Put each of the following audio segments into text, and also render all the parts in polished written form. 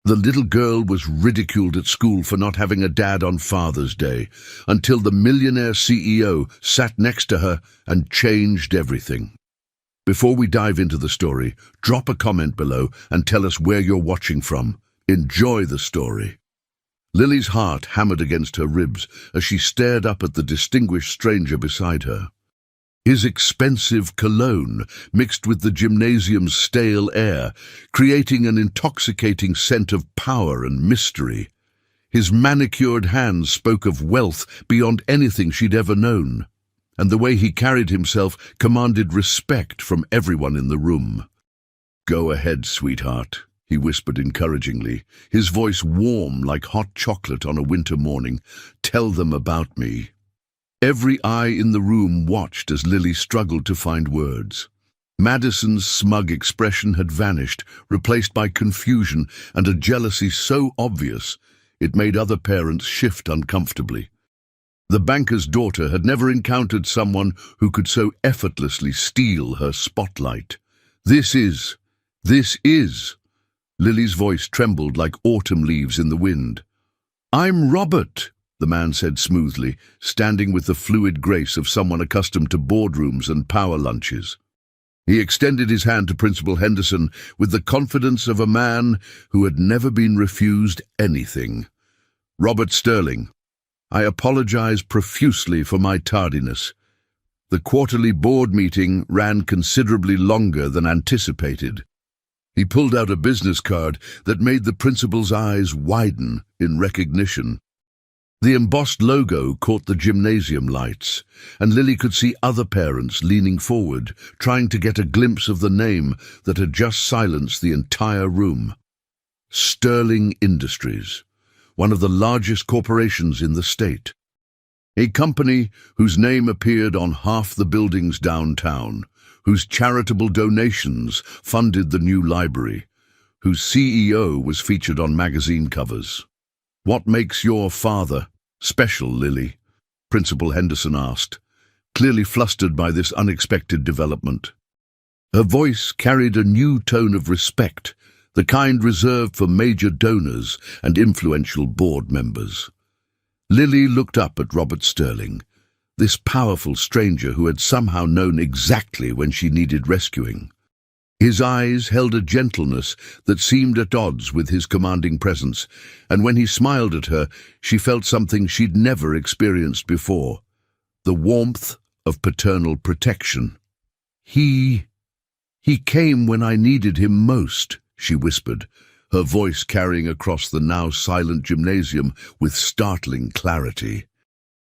The little girl was ridiculed at school for not having a dad on Father's Day, until the millionaire CEO sat next to her and changed everything. Before we dive into the story, drop a comment below and tell us where you're watching from. Enjoy the story. Lily's heart hammered against her ribs as she stared up at the distinguished stranger beside her. His expensive cologne mixed with the gymnasium's stale air, creating an intoxicating scent of power and mystery. His manicured hands spoke of wealth beyond anything she'd ever known, and the way he carried himself commanded respect from everyone in the room. "Go ahead, sweetheart," he whispered encouragingly, his voice warm like hot chocolate on a winter morning. "Tell them about me." Every eye in the room watched as Lily struggled to find words. Madison's smug expression had vanished, replaced by confusion and a jealousy so obvious it made other parents shift uncomfortably. The banker's daughter had never encountered someone who could so effortlessly steal her spotlight. This is... Lily's voice trembled like autumn leaves in the wind. "I'm Robert," the man said smoothly, standing with the fluid grace of someone accustomed to boardrooms and power lunches. He extended his hand to Principal Henderson with the confidence of a man who had never been refused anything. "Robert Sterling, I apologize profusely for my tardiness. The quarterly board meeting ran considerably longer than anticipated." He pulled out a business card that made the principal's eyes widen in recognition. The embossed logo caught the gymnasium lights, and Lily could see other parents leaning forward, trying to get a glimpse of the name that had just silenced the entire room. Sterling Industries, one of the largest corporations in the state. A company whose name appeared on half the buildings downtown, whose charitable donations funded the new library, whose CEO was featured on magazine covers. "What makes your father special, Lily?" Principal Henderson asked, clearly flustered by this unexpected development. Her voice carried a new tone of respect, the kind reserved for major donors and influential board members. Lily looked up at Robert Sterling, this powerful stranger who had somehow known exactly when she needed rescuing. His eyes held a gentleness that seemed at odds with his commanding presence, and when he smiled at her, she felt something she'd never experienced before, the warmth of paternal protection. He came when I needed him most," she whispered, her voice carrying across the now silent gymnasium with startling clarity.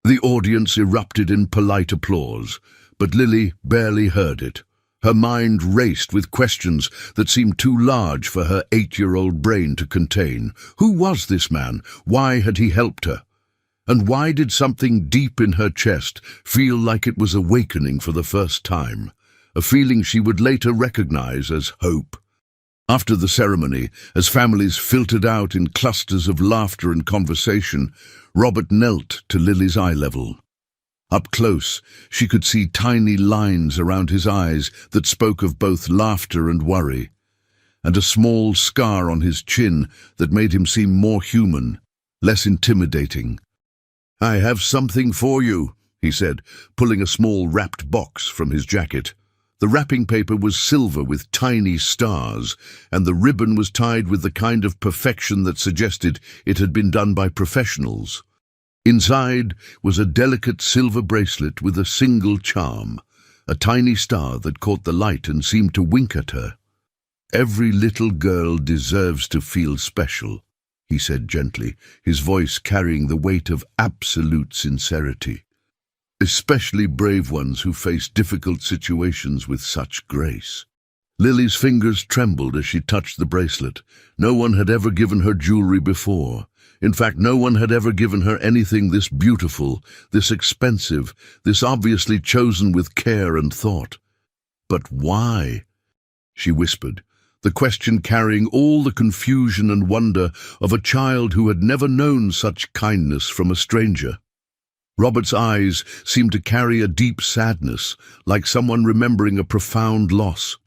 The audience erupted in polite applause, but Lily barely heard it. Her mind raced with questions that seemed too large for her 8-year-old brain to contain. Who was this man? Why had he helped her? And why did something deep in her chest feel like it was awakening for the first time, a feeling she would later recognize as hope? After the ceremony, as families filtered out in clusters of laughter and conversation, Robert knelt to Lily's eye level. Up close, she could see tiny lines around his eyes that spoke of both laughter and worry, and a small scar on his chin that made him seem more human, less intimidating. "I have something for you," he said, pulling a small wrapped box from his jacket. The wrapping paper was silver with tiny stars, and the ribbon was tied with the kind of perfection that suggested it had been done by professionals. Inside was a delicate silver bracelet with a single charm, a tiny star that caught the light and seemed to wink at her. "Every little girl deserves to feel special," he said gently, his voice carrying the weight of absolute sincerity. "Especially brave ones who face difficult situations with such grace." Lily's fingers trembled as she touched the bracelet. No one had ever given her jewelry before. In fact, no one had ever given her anything this beautiful, this expensive, this obviously chosen with care and thought. "But why?" she whispered, the question carrying all the confusion and wonder of a child who had never known such kindness from a stranger. Robert's eyes seemed to carry a deep sadness, like someone remembering a profound loss.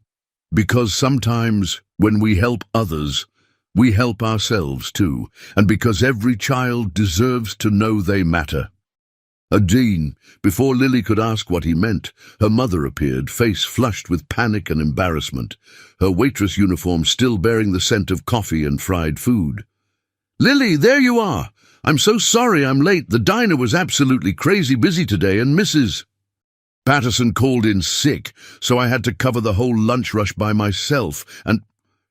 "Because sometimes, when we help others, We help ourselves too, and because every child deserves to know they matter. Dean, before Lily could ask what he meant, her mother appeared, face flushed with panic and embarrassment, her waitress uniform still bearing the scent of coffee and fried food. "Lily, there you are! I'm so sorry I'm late. The diner was absolutely crazy busy today, and Mrs. Patterson called in sick, so I had to cover the whole lunch rush by myself, and—"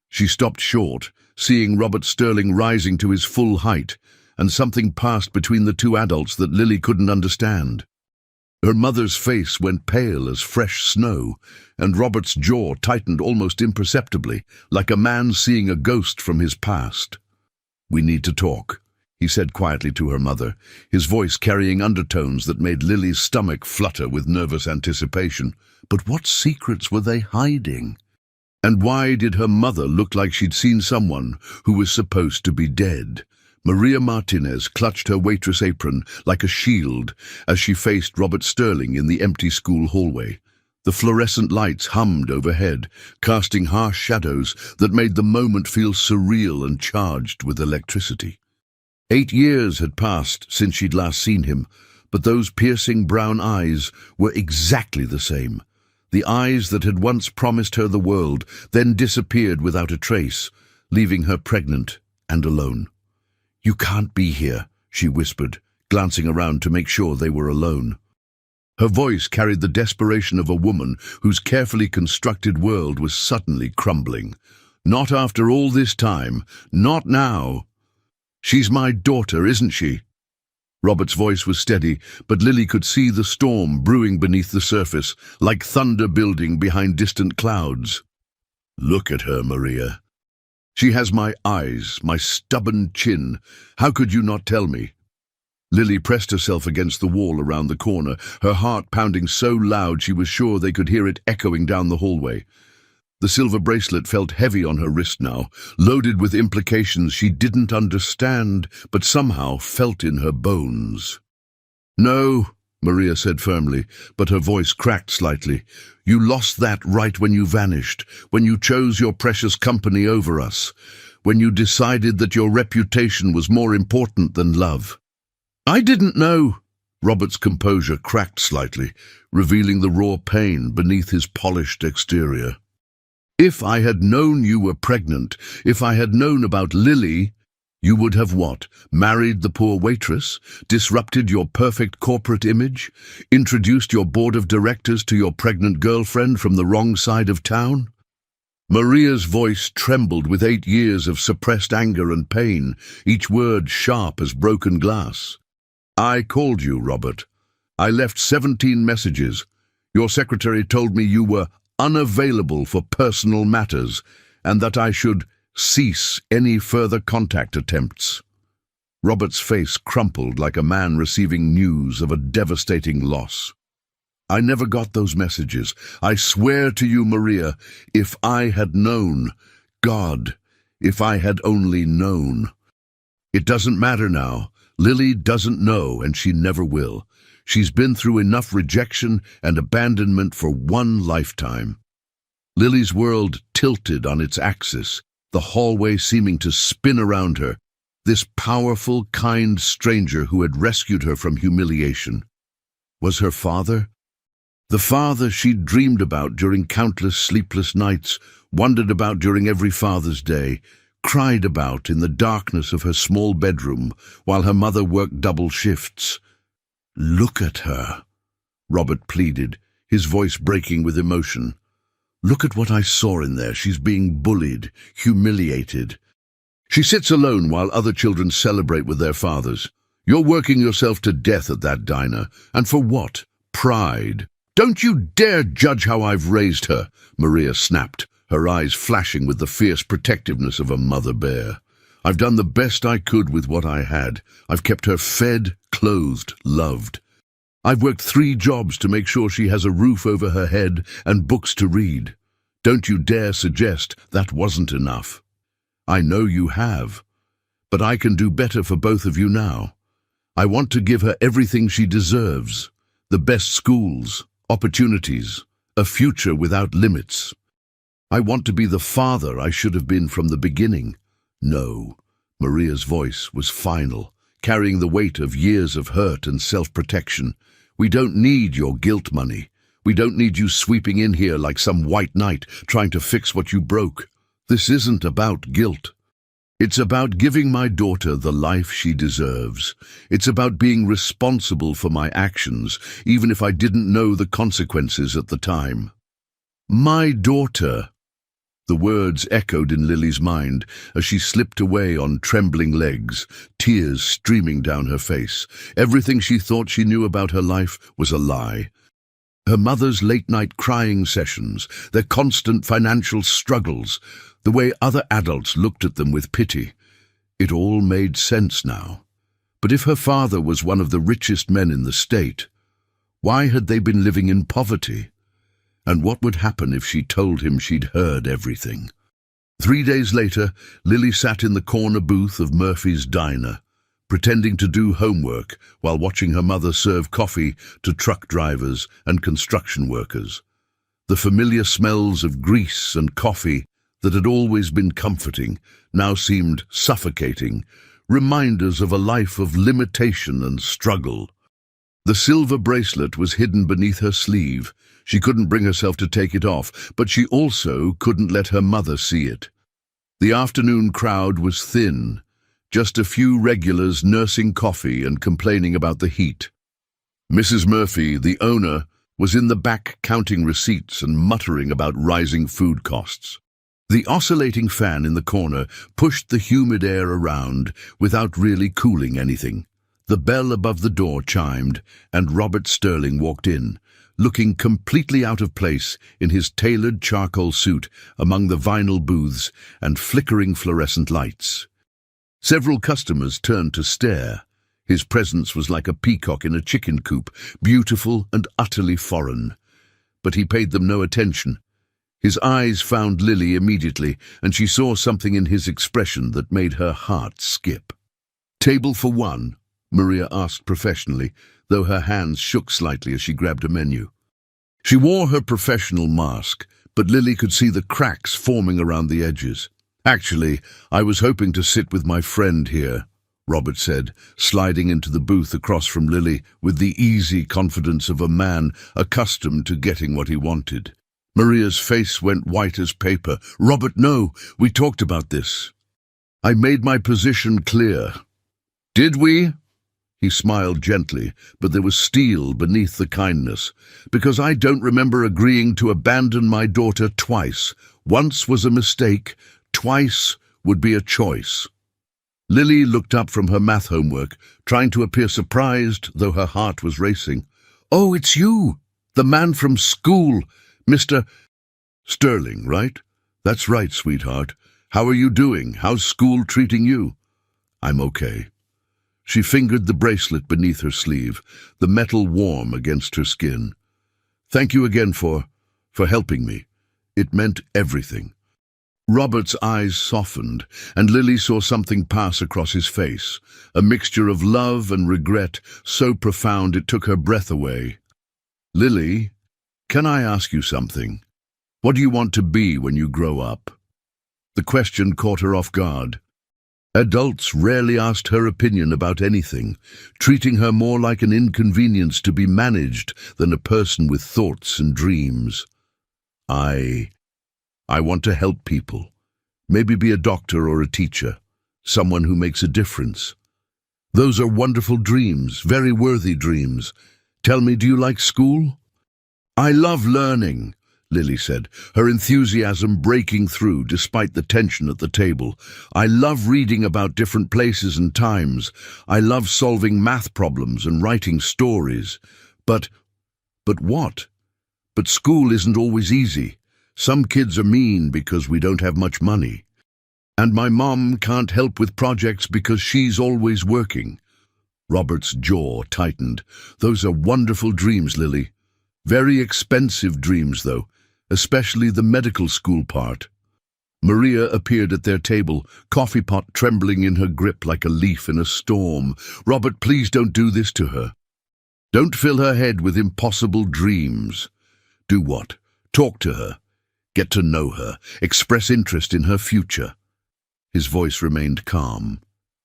She stopped short, seeing Robert Sterling rising to his full height, and something passed between the two adults that Lily couldn't understand. Her mother's face went pale as fresh snow, and Robert's jaw tightened almost imperceptibly, like a man seeing a ghost from his past. "We need to talk," he said quietly to her mother, his voice carrying undertones that made Lily's stomach flutter with nervous anticipation. But what secrets were they hiding? And why did her mother look like she'd seen someone who was supposed to be dead? Maria Martinez clutched her waitress apron like a shield as she faced Robert Sterling in the empty school hallway. The fluorescent lights hummed overhead, casting harsh shadows that made the moment feel surreal and charged with electricity. 8 years had passed since she'd last seen him, but those piercing brown eyes were exactly the same. The eyes that had once promised her the world, then disappeared without a trace, leaving her pregnant and alone. "You can't be here," she whispered, glancing around to make sure they were alone. Her voice carried the desperation of a woman whose carefully constructed world was suddenly crumbling. "Not after all this time. Not now." "She's my daughter, isn't she?" Robert's voice was steady, but Lily could see the storm brewing beneath the surface, like thunder building behind distant clouds. "Look at her, Maria. She has my eyes, my stubborn chin. How could you not tell me?" Lily pressed herself against the wall around the corner, her heart pounding so loud she was sure they could hear it echoing down the hallway. The silver bracelet felt heavy on her wrist now, loaded with implications she didn't understand, but somehow felt in her bones. "No," Maria said firmly, but her voice cracked slightly. "You lost that right when you vanished, when you chose your precious company over us, when you decided that your reputation was more important than love." "I didn't know." Robert's composure cracked slightly, revealing the raw pain beneath his polished exterior. "If I had known you were pregnant, if I had known about Lily, you would have what? Married the poor waitress? Disrupted your perfect corporate image? Introduced your board of directors to your pregnant girlfriend from the wrong side of town?" Maria's voice trembled with 8 years of suppressed anger and pain, each word sharp as broken glass. "I called you, Robert. I left 17 messages. Your secretary told me you were unavailable for personal matters, and that I should cease any further contact attempts." Robert's face crumpled like a man receiving news of a devastating loss. "I never got those messages. I swear to you, Maria, if I had known, God, if I had only known." "It doesn't matter now. Lily doesn't know, and she never will. She's been through enough rejection and abandonment for one lifetime." Lily's world tilted on its axis, the hallway seeming to spin around her, this powerful, kind stranger who had rescued her from humiliation. Was her father? The father she'd dreamed about during countless sleepless nights, wondered about during every Father's Day, cried about in the darkness of her small bedroom while her mother worked double shifts. "Look at her," Robert pleaded, his voice breaking with emotion. "Look at what I saw in there. She's being bullied, humiliated. She sits alone while other children celebrate with their fathers. You're working yourself to death at that diner. And for what? Pride. Don't you dare judge how I've raised her," Maria snapped, her eyes flashing with the fierce protectiveness of a mother bear. "I've done the best I could with what I had. I've kept her fed, clothed, loved. I've worked 3 jobs to make sure she has a roof over her head and books to read. Don't you dare suggest that wasn't enough. I know you have, but I can do better for both of you now. I want to give her everything she deserves, the best schools, opportunities, a future without limits. I want to be the father I should have been from the beginning, No. Maria's voice was final, carrying the weight of years of hurt and self-protection. We don't need your guilt money. We don't need you sweeping in here like some white knight trying to fix what you broke. This isn't about guilt. It's about giving my daughter the life she deserves. It's about being responsible for my actions, even if I didn't know the consequences at the time. My daughter. The words echoed in Lily's mind as she slipped away on trembling legs, tears streaming down her face. Everything she thought she knew about her life was a lie. Her mother's late-night crying sessions, their constant financial struggles, the way other adults looked at them with pity. It all made sense now. But if her father was one of the richest men in the state, why had they been living in poverty? And what would happen if she told him she'd heard everything? 3 days later, Lily sat in the corner booth of Murphy's diner, pretending to do homework while watching her mother serve coffee to truck drivers and construction workers. The familiar smells of grease and coffee that had always been comforting now seemed suffocating, reminders of a life of limitation and struggle. The silver bracelet was hidden beneath her sleeve. She couldn't bring herself to take it off, but she also couldn't let her mother see it. The afternoon crowd was thin, just a few regulars nursing coffee and complaining about the heat. Mrs. Murphy, the owner, was in the back counting receipts and muttering about rising food costs. The oscillating fan in the corner pushed the humid air around without really cooling anything. The bell above the door chimed, and Robert Sterling walked in, looking completely out of place in his tailored charcoal suit among the vinyl booths and flickering fluorescent lights. Several customers turned to stare. His presence was like a peacock in a chicken coop, beautiful and utterly foreign. But he paid them no attention. His eyes found Lily immediately, and she saw something in his expression that made her heart skip. "Table for one?" Maria asked professionally, though her hands shook slightly as she grabbed a menu. She wore her professional mask, but Lily could see the cracks forming around the edges. "Actually, I was hoping to sit with my friend here," Robert said, sliding into the booth across from Lily with the easy confidence of a man accustomed to getting what he wanted. Maria's face went white as paper. "Robert, no, we talked about this. I made my position clear." "Did we?" He smiled gently, but there was steel beneath the kindness. "Because I don't remember agreeing to abandon my daughter twice. Once was a mistake, twice would be a choice." Lily looked up from her math homework, trying to appear surprised, though her heart was racing. "Oh, it's you, the man from school, Mr. Sterling, right?" "That's right, sweetheart. How are you doing? How's school treating you?" "I'm okay." She fingered the bracelet beneath her sleeve, the metal warm against her skin. "Thank you again for helping me. It meant everything." Robert's eyes softened, and Lily saw something pass across his face, a mixture of love and regret so profound it took her breath away. "Lily, can I ask you something? What do you want to be when you grow up?" The question caught her off guard. Adults rarely asked her opinion about anything, treating her more like an inconvenience to be managed than a person with thoughts and dreams. I want to help people. Maybe be a doctor or a teacher, someone who makes a difference." "Those are wonderful dreams, very worthy dreams. Tell me, do you like school?" "I love learning," Lily said, her enthusiasm breaking through despite the tension at the table. "I love reading about different places and times. I love solving math problems and writing stories. But what? But school isn't always easy. Some kids are mean because we don't have much money. And my mom can't help with projects because she's always working." Robert's jaw tightened. "Those are wonderful dreams, Lily. Very expensive dreams, though, especially the medical school part." Maria appeared at their table, coffee pot trembling in her grip like a leaf in a storm. "Robert, please don't do this to her. Don't fill her head with impossible dreams." "Do what? Talk to her. Get to know her. Express interest in her future." His voice remained calm,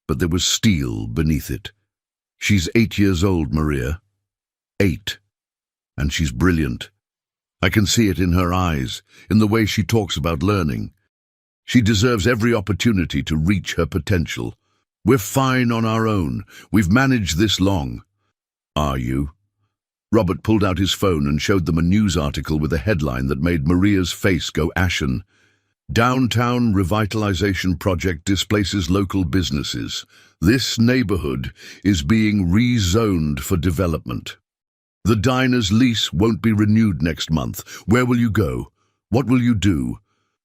but there was steel beneath it. "She's 8 years old, Maria. 8. And she's brilliant. I can see it in her eyes, in the way she talks about learning. She deserves every opportunity to reach her potential. We're fine on our own. We've managed this long." "Are you?" Robert pulled out his phone and showed them a news article with a headline that made Maria's face go ashen. "Downtown Revitalization Project displaces local businesses. This neighborhood is being rezoned for development. The diner's lease won't be renewed next month. Where will you go? What will you do?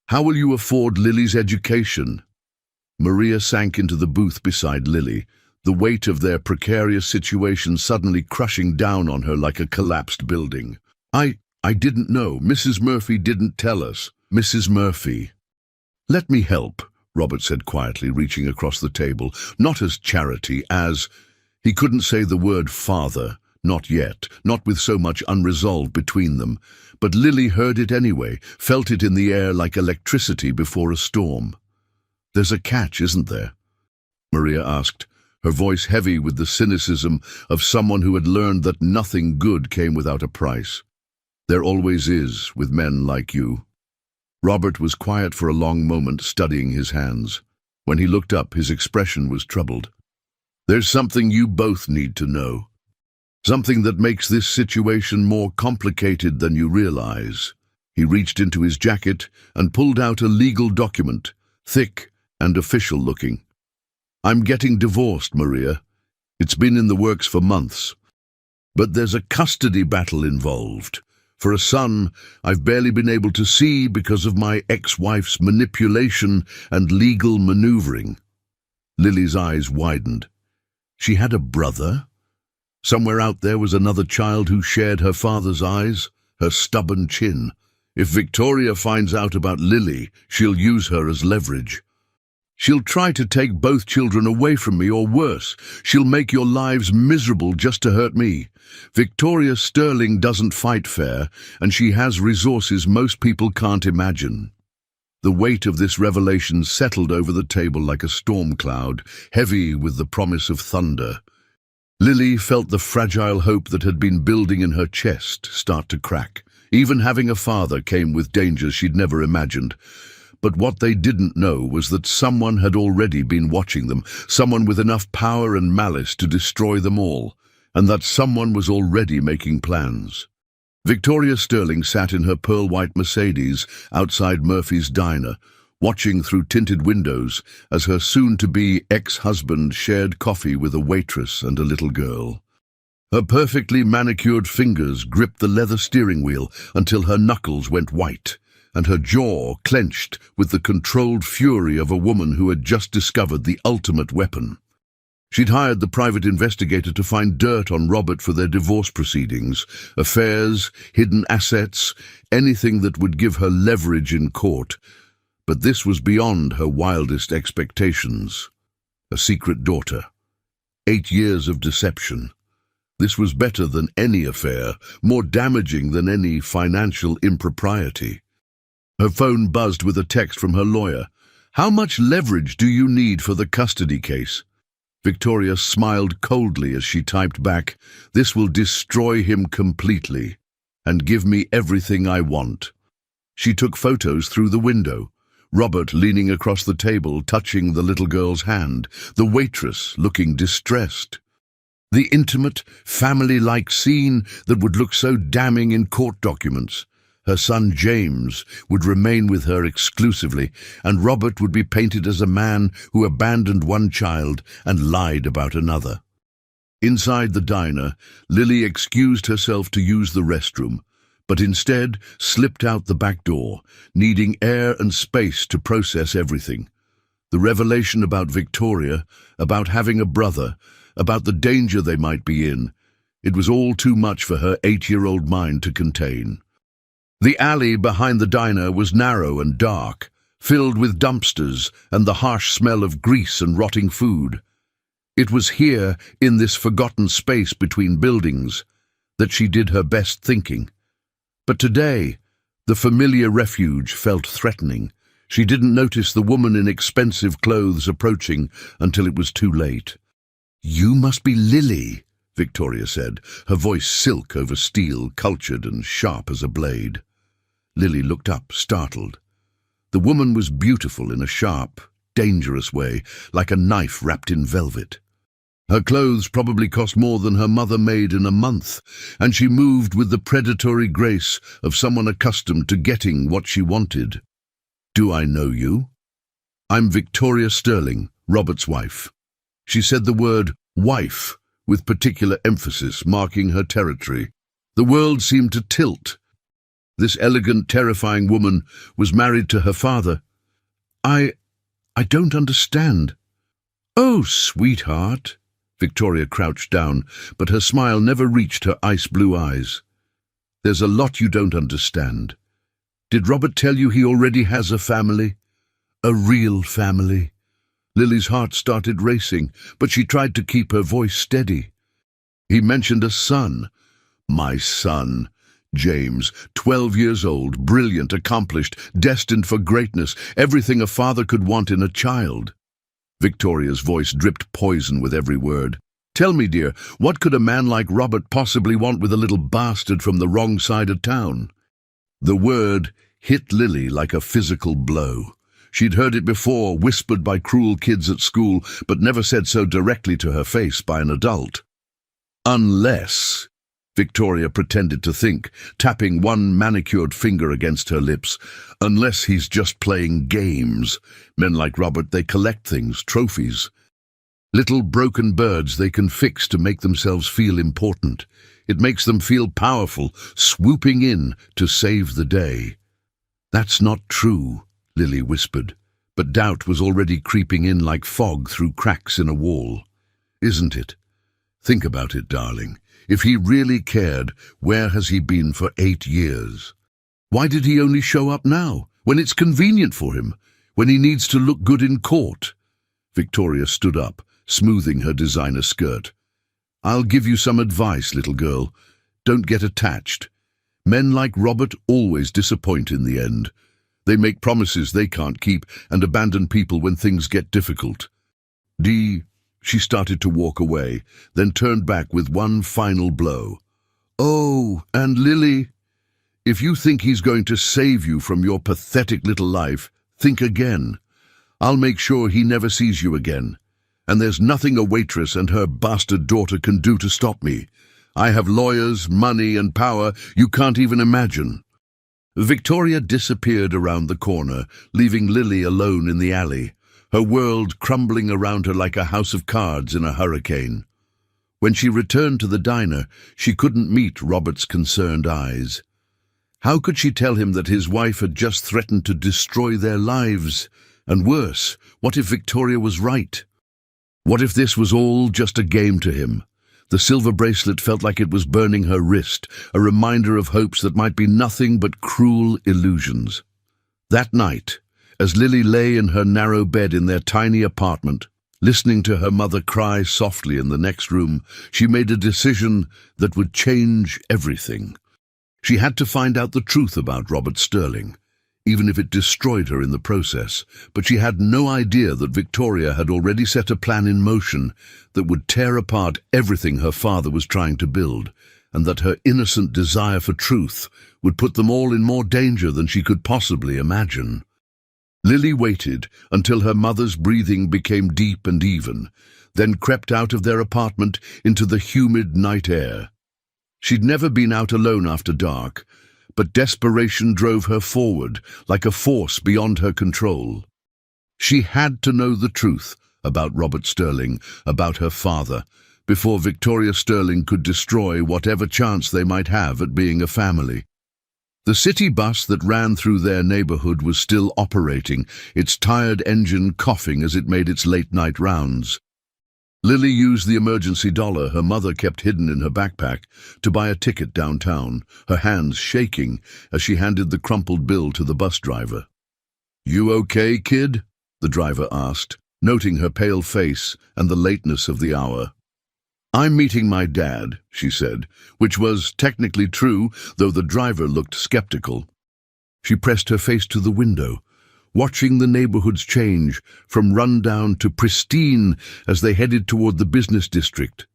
How will you afford Lily's education?" Maria sank into the booth beside Lily, the weight of their precarious situation suddenly crushing down on her like a collapsed building. I didn't know. Mrs. Murphy didn't tell us. Mrs. Murphy. "Let me help," Robert said quietly, reaching across the table. "Not as charity, as—" He couldn't say the word father. Not yet, not with so much unresolved between them. But Lily heard it anyway, felt it in the air like electricity before a storm. "There's a catch, isn't there?" Maria asked, her voice heavy with the cynicism of someone who had learned that nothing good came without a price. "There always is, with men like you." Robert was quiet for a long moment, studying his hands. When he looked up, his expression was troubled. "There's something you both need to know. Something that makes this situation more complicated than you realize." He reached into his jacket and pulled out a legal document, thick and official-looking. "I'm getting divorced, Maria. It's been in the works for months. But there's a custody battle involved. For a son I've barely been able to see because of my ex-wife's manipulation and legal maneuvering." Lily's eyes widened. She had a brother? Somewhere out there was another child who shared her father's eyes, her stubborn chin. If Victoria finds out about Lily, she'll use her as leverage. "She'll try to take both children away from me, or worse, she'll make your lives miserable just to hurt me. Victoria Sterling doesn't fight fair, and she has resources most people can't imagine." The weight of this revelation settled over the table like a storm cloud, heavy with the promise of thunder. Lily felt the fragile hope that had been building in her chest start to crack. Even having a father came with dangers she'd never imagined. But what they didn't know was that someone had already been watching them, someone with enough power and malice to destroy them all, and that someone was already making plans. Victoria Sterling sat in her pearl-white Mercedes outside Murphy's diner, watching through tinted windows as her soon-to-be ex-husband shared coffee with a waitress and a little girl. Her perfectly manicured fingers gripped the leather steering wheel until her knuckles went white, and her jaw clenched with the controlled fury of a woman who had just discovered the ultimate weapon. She'd hired the private investigator to find dirt on Robert for their divorce proceedings, affairs, hidden assets, anything that would give her leverage in court. But this was beyond her wildest expectations. A secret daughter. 8 years of deception. This was better than any affair, more damaging than any financial impropriety. Her phone buzzed with a text from her lawyer. "How much leverage do you need for the custody case?" Victoria smiled coldly as she typed back, "This will destroy him completely and give me everything I want." She took photos through the window. Robert leaning across the table, touching the little girl's hand, the waitress looking distressed. The intimate, family-like scene that would look so damning in court documents. Her son James would remain with her exclusively, and Robert would be painted as a man who abandoned one child and lied about another. Inside the diner, Lily excused herself to use the restroom, but instead slipped out the back door, needing air and space to process everything. The revelation about Victoria, about having a brother, about the danger they might be in, it was all too much for her 8-year-old mind to contain. The alley behind the diner was narrow and dark, filled with dumpsters and the harsh smell of grease and rotting food. It was here, in this forgotten space between buildings, that she did her best thinking. But today, the familiar refuge felt threatening. She didn't notice the woman in expensive clothes approaching until it was too late. "You must be Lily," Victoria said, her voice silk over steel, cultured and sharp as a blade. Lily looked up, startled. The woman was beautiful in a sharp, dangerous way, like a knife wrapped in velvet. Her clothes probably cost more than her mother made in a month, and she moved with the predatory grace of someone accustomed to getting what she wanted. "Do I know you?" "I'm Victoria Sterling, Robert's wife." She said the word wife with particular emphasis, marking her territory. The world seemed to tilt. This elegant, terrifying woman was married to her father. I don't understand." "Oh, sweetheart." Victoria crouched down, but her smile never reached her ice-blue eyes. "There's a lot you don't understand. Did Robert tell you he already has a family? A real family?" Lily's heart started racing, but she tried to keep her voice steady. "He mentioned a son. My son, James, 12 years old, brilliant, accomplished, destined for greatness, everything a father could want in a child." Victoria's voice dripped poison with every word. "Tell me, dear, what could a man like Robert possibly want with a little bastard from the wrong side of town?" The word hit Lily like a physical blow. She'd heard it before, whispered by cruel kids at school, but never said so directly to her face by an adult. "Unless," Victoria pretended to think, tapping one manicured finger against her lips, "unless he's just playing games. Men like Robert, they collect things, trophies. Little broken birds they can fix to make themselves feel important. It makes them feel powerful, swooping in to save the day." "That's not true," Lily whispered, but doubt was already creeping in like fog through cracks in a wall. "Isn't it? Think about it, darling. If he really cared, where has he been for 8 years? Why did he only show up now, when it's convenient for him, when he needs to look good in court?" Victoria stood up, smoothing her designer skirt. "I'll give you some advice, little girl. Don't get attached. Men like Robert always disappoint in the end. They make promises they can't keep and abandon people when things get difficult." She started to walk away, then turned back with one final blow. "Oh, and Lily, if you think he's going to save you from your pathetic little life, think again. I'll make sure he never sees you again. And there's nothing a waitress and her bastard daughter can do to stop me. I have lawyers, money, and power you can't even imagine." Victoria disappeared around the corner, leaving Lily alone in the alley, her world crumbling around her like a house of cards in a hurricane. When she returned to the diner, she couldn't meet Robert's concerned eyes. How could she tell him that his wife had just threatened to destroy their lives? And worse, what if Victoria was right? What if this was all just a game to him? The silver bracelet felt like it was burning her wrist, a reminder of hopes that might be nothing but cruel illusions. That night, as Lily lay in her narrow bed in their tiny apartment, listening to her mother cry softly in the next room, she made a decision that would change everything. She had to find out the truth about Robert Sterling, even if it destroyed her in the process, but she had no idea that Victoria had already set a plan in motion that would tear apart everything her father was trying to build, and that her innocent desire for truth would put them all in more danger than she could possibly imagine. Lily waited until her mother's breathing became deep and even, then crept out of their apartment into the humid night air. She'd never been out alone after dark, but desperation drove her forward like a force beyond her control. She had to know the truth about Robert Sterling, about her father, before Victoria Sterling could destroy whatever chance they might have at being a family. The city bus that ran through their neighborhood was still operating, its tired engine coughing as it made its late-night rounds. Lily used the emergency dollar her mother kept hidden in her backpack to buy a ticket downtown, her hands shaking as she handed the crumpled bill to the bus driver. "You okay, kid?" the driver asked, noting her pale face and the lateness of the hour. "I'm meeting my dad," she said, which was technically true, though the driver looked skeptical. She pressed her face to the window. watching the neighborhoods change from rundown to pristine as they headed toward the business district.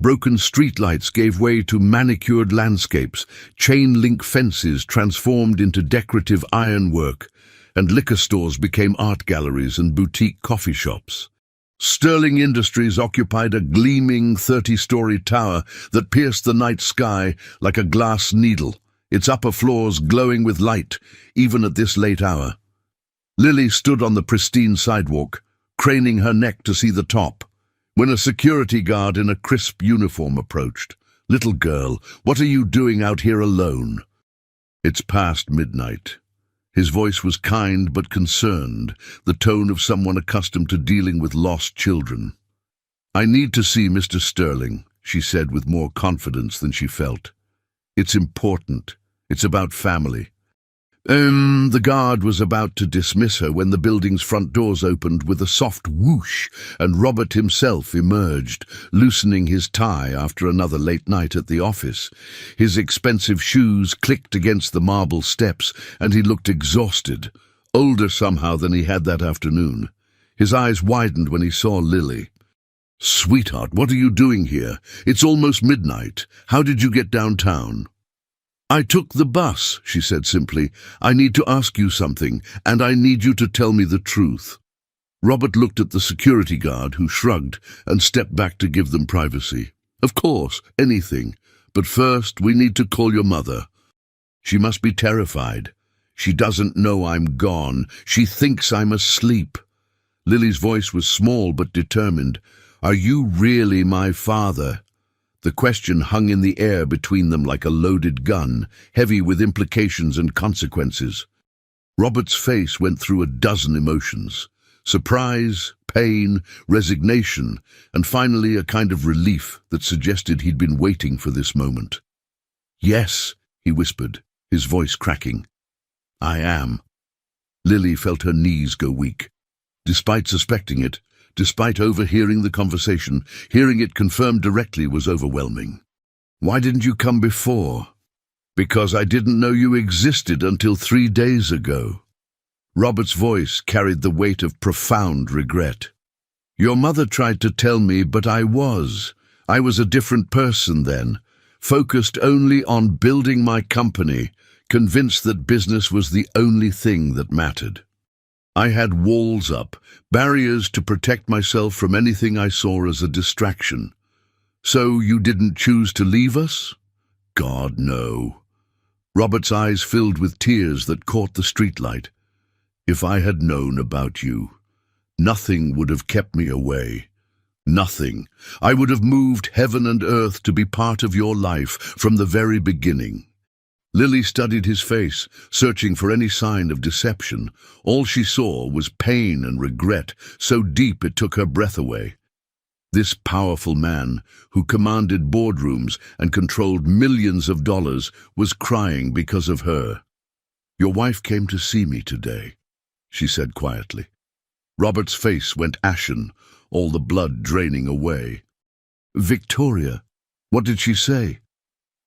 Broken streetlights gave way to manicured landscapes, chain-link fences transformed into decorative ironwork, and liquor stores became art galleries and boutique coffee shops. Sterling Industries occupied a gleaming 30-story tower that pierced the night sky like a glass needle, its upper floors glowing with light, even at this late hour. Lily stood on the pristine sidewalk, craning her neck to see the top, when a security guard in a crisp uniform approached. "Little girl, what are you doing out here alone?" "It's past midnight." His voice was kind but concerned, the tone of someone accustomed to dealing with lost children. "I need to see Mr. Sterling," she said with more confidence than she felt. "It's important. It's about family." The guard was about to dismiss her when the building's front doors opened with a soft whoosh, and Robert himself emerged, loosening his tie after another late night at the office. His expensive shoes clicked against the marble steps, and he looked exhausted, older somehow than he had that afternoon. His eyes widened when he saw Lily. "Sweetheart, what are you doing here? It's almost midnight. How did you get downtown?" "I took the bus," she said simply. "I need to ask you something, and I need you to tell me the truth." Robert looked at the security guard, who shrugged and stepped back to give them privacy. "Of course, anything. But first, we need to call your mother. She must be terrified. She doesn't know I'm gone. She thinks I'm asleep." Lily's voice was small but determined. "Are you really my father?" The question hung in the air between them like a loaded gun, heavy with implications and consequences. Robert's face went through a dozen emotions: surprise, pain, resignation, and finally a kind of relief that suggested he'd been waiting for this moment. "Yes," he whispered, his voice cracking. "I am." Lily felt her knees go weak. Despite suspecting it, despite overhearing the conversation, hearing it confirmed directly was overwhelming. "Why didn't you come before?" "Because I didn't know you existed until 3 days ago." Robert's voice carried the weight of profound regret. "Your mother tried to tell me, but I was a different person then, focused only on building my company, convinced that business was the only thing that mattered. I had walls up, barriers to protect myself from anything I saw as a distraction. So you didn't choose to leave us?" "God, no." Robert's eyes filled with tears that caught the streetlight. "If I had known about you, nothing would have kept me away. Nothing. I would have moved heaven and earth to be part of your life from the very beginning." Lily studied his face, searching for any sign of deception. All she saw was pain and regret, so deep it took her breath away. This powerful man, who commanded boardrooms and controlled millions of dollars, was crying because of her. "Your wife came to see me today," she said quietly. Robert's face went ashen, all the blood draining away. "Victoria, what did she say?"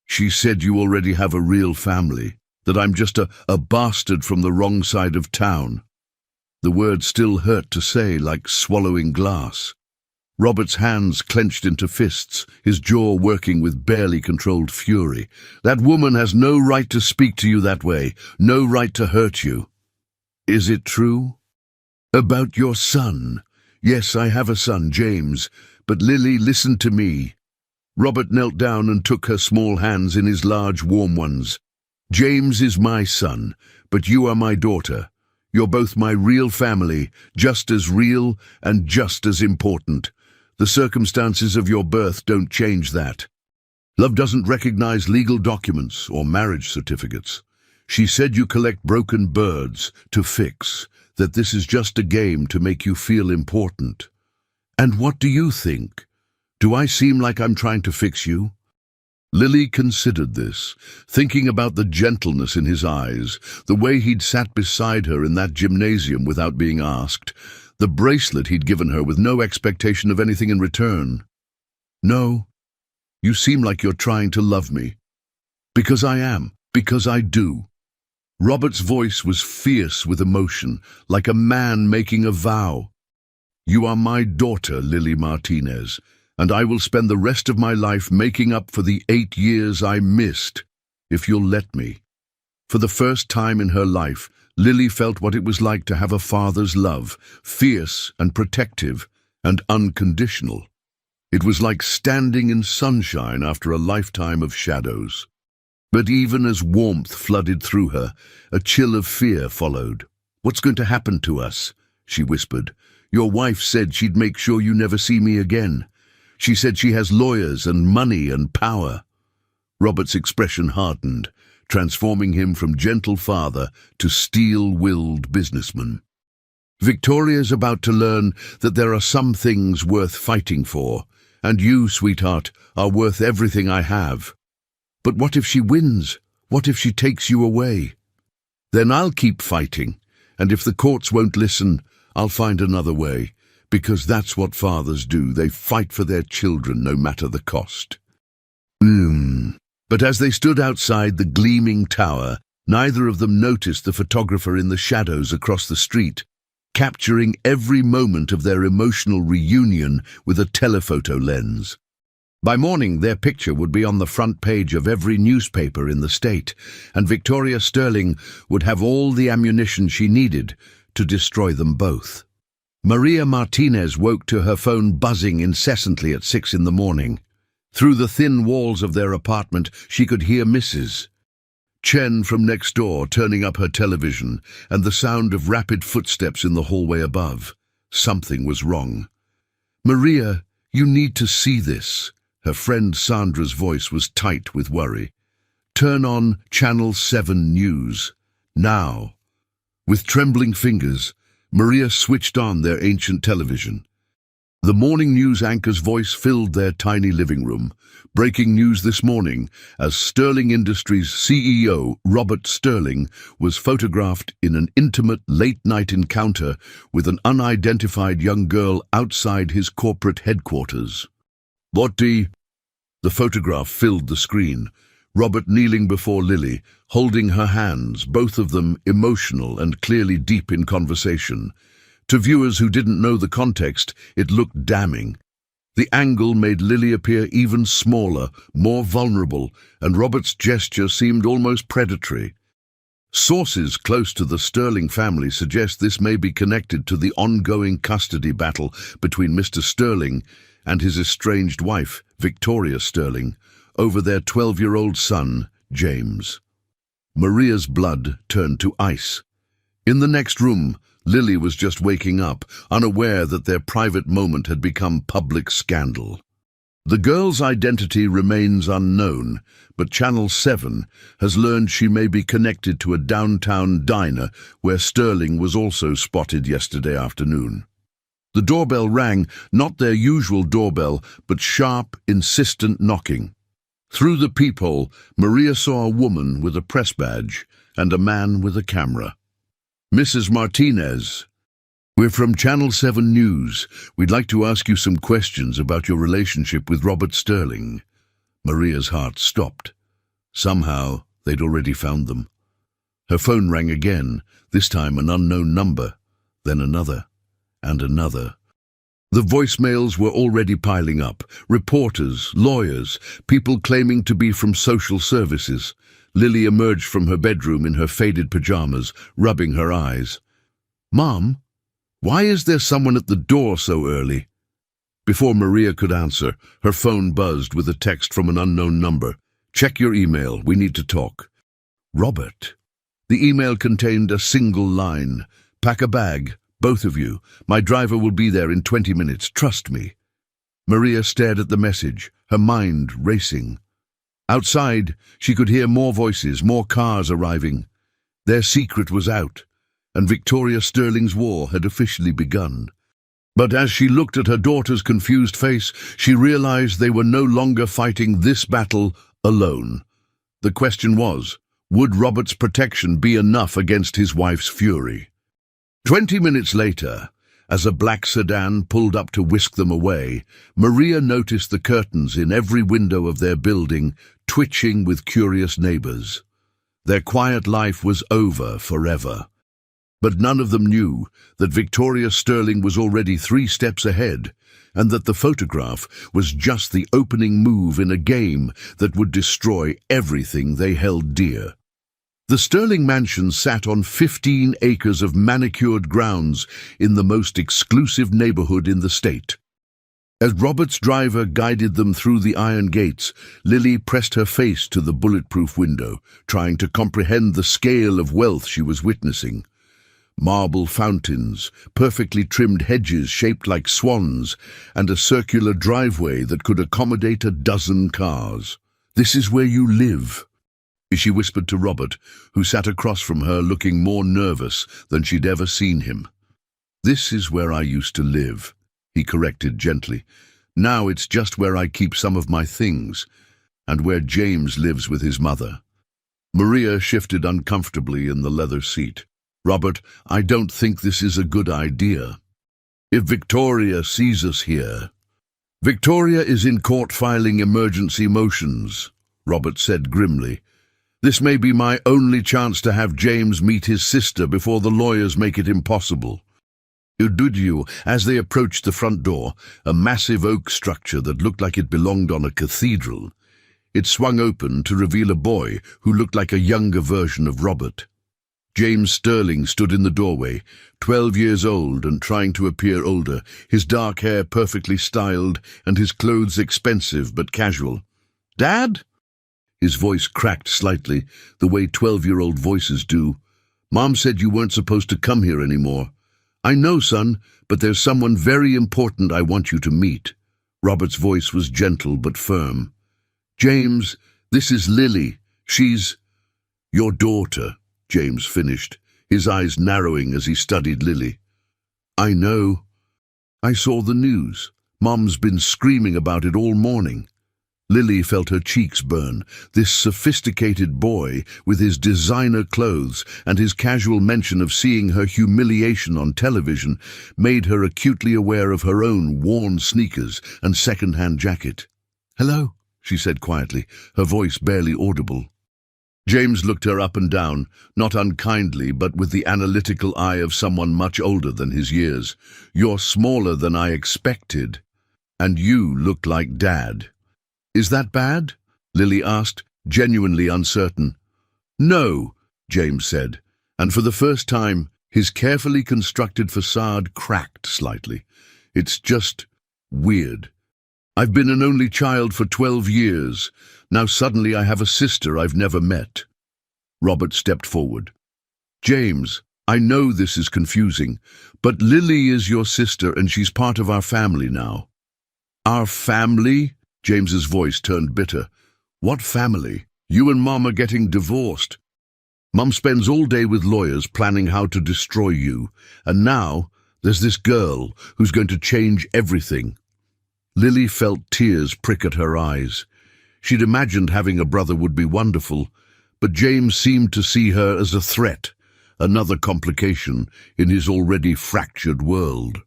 "She said you already have a real family, that I'm just a bastard from the wrong side of town." The words still hurt to say, like swallowing glass. Robert's hands clenched into fists, his jaw working with barely controlled fury. "That woman has no right to speak to you that way, no right to hurt you." "Is it true?" "About your son? Yes, I have a son, James. But Lily, listen to me." Robert knelt down and took her small hands in his large, warm ones. "James is my son, but you are my daughter. You're both my real family, just as real and just as important. The circumstances of your birth don't change that. Love doesn't recognize legal documents or marriage certificates. She said you collect broken birds to fix, that this is just a game to make you feel important. And what do you think? Do I seem like I'm trying to fix you?" Lily considered this, thinking about the gentleness in his eyes, the way he'd sat beside her in that gymnasium without being asked, the bracelet he'd given her with no expectation of anything in return. "No, you seem like you're trying to love me." "Because I am, because I do." Robert's voice was fierce with emotion, like a man making a vow. "You are my daughter, Lily Martinez, and I will spend the rest of my life making up for the 8 years I missed, if you'll let me." For the first time in her life, Lily felt what it was like to have a father's love, fierce and protective and unconditional. It was like standing in sunshine after a lifetime of shadows. But even as warmth flooded through her, a chill of fear followed. "What's going to happen to us?" she whispered. "Your wife said she'd make sure you never see me again. She said she has lawyers and money and power." Robert's expression hardened, transforming him from gentle father to steel-willed businessman. "Victoria's about to learn that there are some things worth fighting for, and you, sweetheart, are worth everything I have. But what if she wins? What if she takes you away? Then I'll keep fighting, and if the courts won't listen, I'll find another way, because that's what fathers do. They fight for their children no matter the cost." But as they stood outside the gleaming tower, neither of them noticed the photographer in the shadows across the street, capturing every moment of their emotional reunion with a telephoto lens. By morning, their picture would be on the front page of every newspaper in the state, and Victoria Sterling would have all the ammunition she needed to destroy them both. Maria Martinez woke to her phone buzzing incessantly at 6 in the morning. Through the thin walls of their apartment, she could hear Mrs. Chen from next door turning up her television and the sound of rapid footsteps in the hallway above. Something was wrong. "Maria, you need to see this." Her friend Sandra's voice was tight with worry. "Turn on Channel 7 News. Now." With trembling fingers, Maria switched on their ancient television. The morning news anchor's voice filled their tiny living room. "Breaking news this morning, as Sterling Industries CEO Robert Sterling was photographed in an intimate late-night encounter with an unidentified young girl outside his corporate headquarters." "What?" The photograph filled the screen. Robert kneeling before Lily, holding her hands, both of them emotional and clearly deep in conversation. To viewers who didn't know the context, it looked damning. The angle made Lily appear even smaller, more vulnerable, and Robert's gesture seemed almost predatory. Sources close to the Sterling family suggest this may be connected to the ongoing custody battle between Mr. Sterling and his estranged wife, Victoria Sterling, over their 12-year-old son, James. Maria's blood turned to ice. In the next room, Lily was just waking up, unaware that their private moment had become public scandal. The girl's identity remains unknown, but Channel 7 has learned she may be connected to a downtown diner where Sterling was also spotted yesterday afternoon. The doorbell rang, not their usual doorbell, but sharp, insistent knocking. Through the peephole, Maria saw a woman with a press badge and a man with a camera. "Mrs. Martinez, we're from Channel 7 News. We'd like to ask you some questions about your relationship with Robert Sterling." Maria's heart stopped. Somehow, they'd already found them. Her phone rang again, this time an unknown number, then another, and another. The voicemails were already piling up. Reporters, lawyers, people claiming to be from social services. Lily emerged from her bedroom in her faded pajamas, rubbing her eyes. "Mom, why is there someone at the door so early?" Before Maria could answer, her phone buzzed with a text from an unknown number. "Check your email, we need to talk." Robert. The email contained a single line. "Pack a bag, both of you. My driver will be there in 20 minutes, trust me." Maria stared at the message, her mind racing. Outside, she could hear more voices, more cars arriving. Their secret was out, and Victoria Sterling's war had officially begun. But as she looked at her daughter's confused face, she realized they were no longer fighting this battle alone. The question was, would Robert's protection be enough against his wife's fury? 20 minutes later, as a black sedan pulled up to whisk them away, Maria noticed the curtains in every window of their building twitching with curious neighbors. Their quiet life was over forever. But none of them knew that Victoria Sterling was already 3 steps ahead, and that the photograph was just the opening move in a game that would destroy everything they held dear. The Sterling mansion sat on 15 acres of manicured grounds in the most exclusive neighborhood in the state. As Robert's driver guided them through the iron gates, Lily pressed her face to the bulletproof window, trying to comprehend the scale of wealth she was witnessing. Marble fountains, perfectly trimmed hedges shaped like swans, and a circular driveway that could accommodate a dozen cars. "This is where you live," she whispered to Robert, who sat across from her looking more nervous than she'd ever seen him. "This is where I used to live," he corrected gently. "Now it's just where I keep some of my things, and where James lives with his mother." Maria shifted uncomfortably in the leather seat. "Robert, I don't think this is a good idea. If Victoria sees us here—" "Victoria is in court filing emergency motions," Robert said grimly. "This may be my only chance to have James meet his sister before the lawyers make it impossible." As they approached the front door, a massive oak structure that looked like it belonged on a cathedral, it swung open to reveal a boy who looked like a younger version of Robert. James Sterling stood in the doorway, 12 years old and trying to appear older, his dark hair perfectly styled and his clothes expensive but casual. "Dad?" His voice cracked slightly, the way 12-year-old voices do. "Mom said you weren't supposed to come here anymore." "I know, son, but there's someone very important I want you to meet." Robert's voice was gentle but firm. "James, this is Lily. She's—" "Your daughter," James finished, his eyes narrowing as he studied Lily. "I know. I saw the news. Mom's been screaming about it all morning." Lily felt her cheeks burn. This sophisticated boy, with his designer clothes and his casual mention of seeing her humiliation on television, made her acutely aware of her own worn sneakers and second-hand jacket. "Hello," she said quietly, her voice barely audible. James looked her up and down, not unkindly but with the analytical eye of someone much older than his years. "You're smaller than I expected, and you look like Dad." "Is that bad?" Lily asked, genuinely uncertain. "No," James said, and for the first time, his carefully constructed facade cracked slightly. "It's just weird. I've been an only child for 12 years. Now suddenly I have a sister I've never met." Robert stepped forward. "James, I know this is confusing, but Lily is your sister and she's part of our family now." "Our family?" James's voice turned bitter. "What family? You and Mom are getting divorced. Mom spends all day with lawyers planning how to destroy you, and now there's this girl who's going to change everything." Lily felt tears prick at her eyes. She'd imagined having a brother would be wonderful, but James seemed to see her as a threat, another complication in his already fractured world.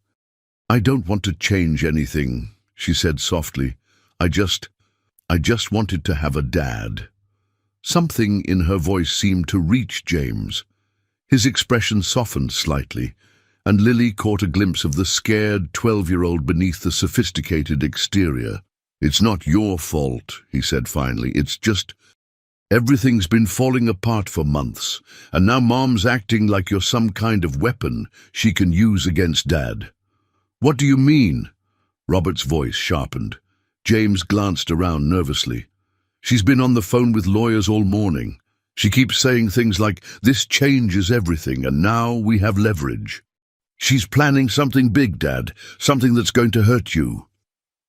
"I don't want to change anything," she said softly. I just wanted to have a dad." Something in her voice seemed to reach James. His expression softened slightly, and Lily caught a glimpse of the scared 12-year-old beneath the sophisticated exterior. "It's not your fault," he said finally. "It's just everything's been falling apart for months, and now Mom's acting like you're some kind of weapon she can use against Dad." "What do you mean?" Robert's voice sharpened. James glanced around nervously. "She's been on the phone with lawyers all morning. She keeps saying things like, 'This changes everything, and now we have leverage.' She's planning something big, Dad, something that's going to hurt you."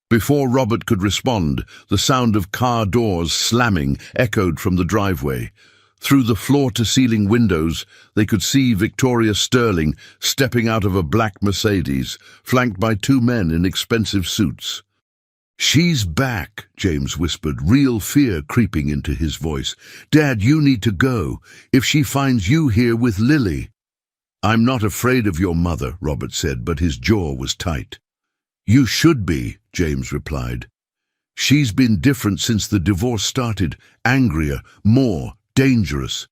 Before Robert could respond, the sound of car doors slamming echoed from the driveway. Through the floor-to-ceiling windows, they could see Victoria Sterling stepping out of a black Mercedes, flanked by 2 men in expensive suits. "She's back," James whispered, real fear creeping into his voice. "Dad, you need to go, if she finds you here with Lily." "I'm not afraid of your mother," Robert said, but his jaw was tight. "You should be," James replied. "She's been different since the divorce started, angrier, more dangerous.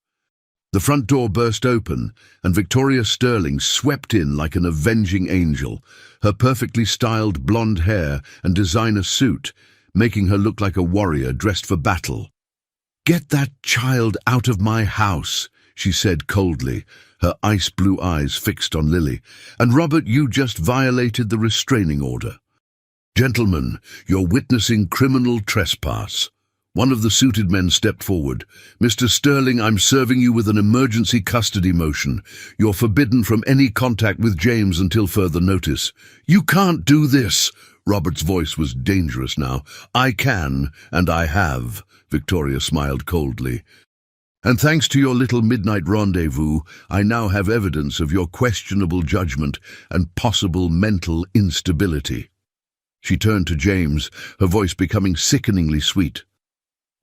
The front door burst open, and Victoria Sterling swept in like an avenging angel, her perfectly styled blonde hair and designer suit making her look like a warrior dressed for battle. "Get that child out of my house," she said coldly, her ice-blue eyes fixed on Lily. "And Robert, you just violated the restraining order." "Gentlemen, you're witnessing criminal trespass." One of the suited men stepped forward. "Mr. Sterling, I'm serving you with an emergency custody motion. You're forbidden from any contact with James until further notice." "You can't do this!" Robert's voice was dangerous now. "I can, and I have," Victoria smiled coldly. "And thanks to your little midnight rendezvous, I now have evidence of your questionable judgment and possible mental instability." She turned to James, her voice becoming sickeningly sweet.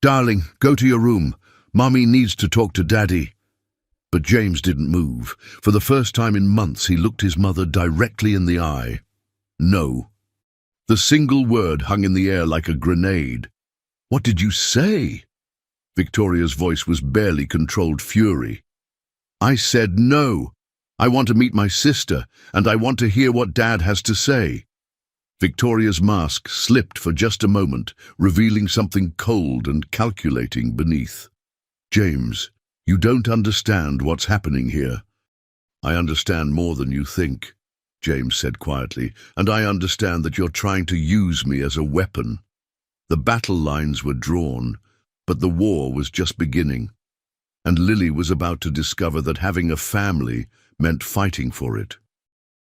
"Darling, go to your room. Mommy needs to talk to Daddy." But James didn't move. For the first time in months, he looked his mother directly in the eye. No. The single word hung in the air like a grenade. "What did you say?" Victoria's voice was barely controlled fury. "I said no. I want to meet my sister, and I want to hear what Dad has to say." Victoria's mask slipped for just a moment, revealing something cold and calculating beneath. "James, you don't understand what's happening here." "I understand more than you think," James said quietly, "and I understand that you're trying to use me as a weapon." The battle lines were drawn, but the war was just beginning, and Lily was about to discover that having a family meant fighting for it.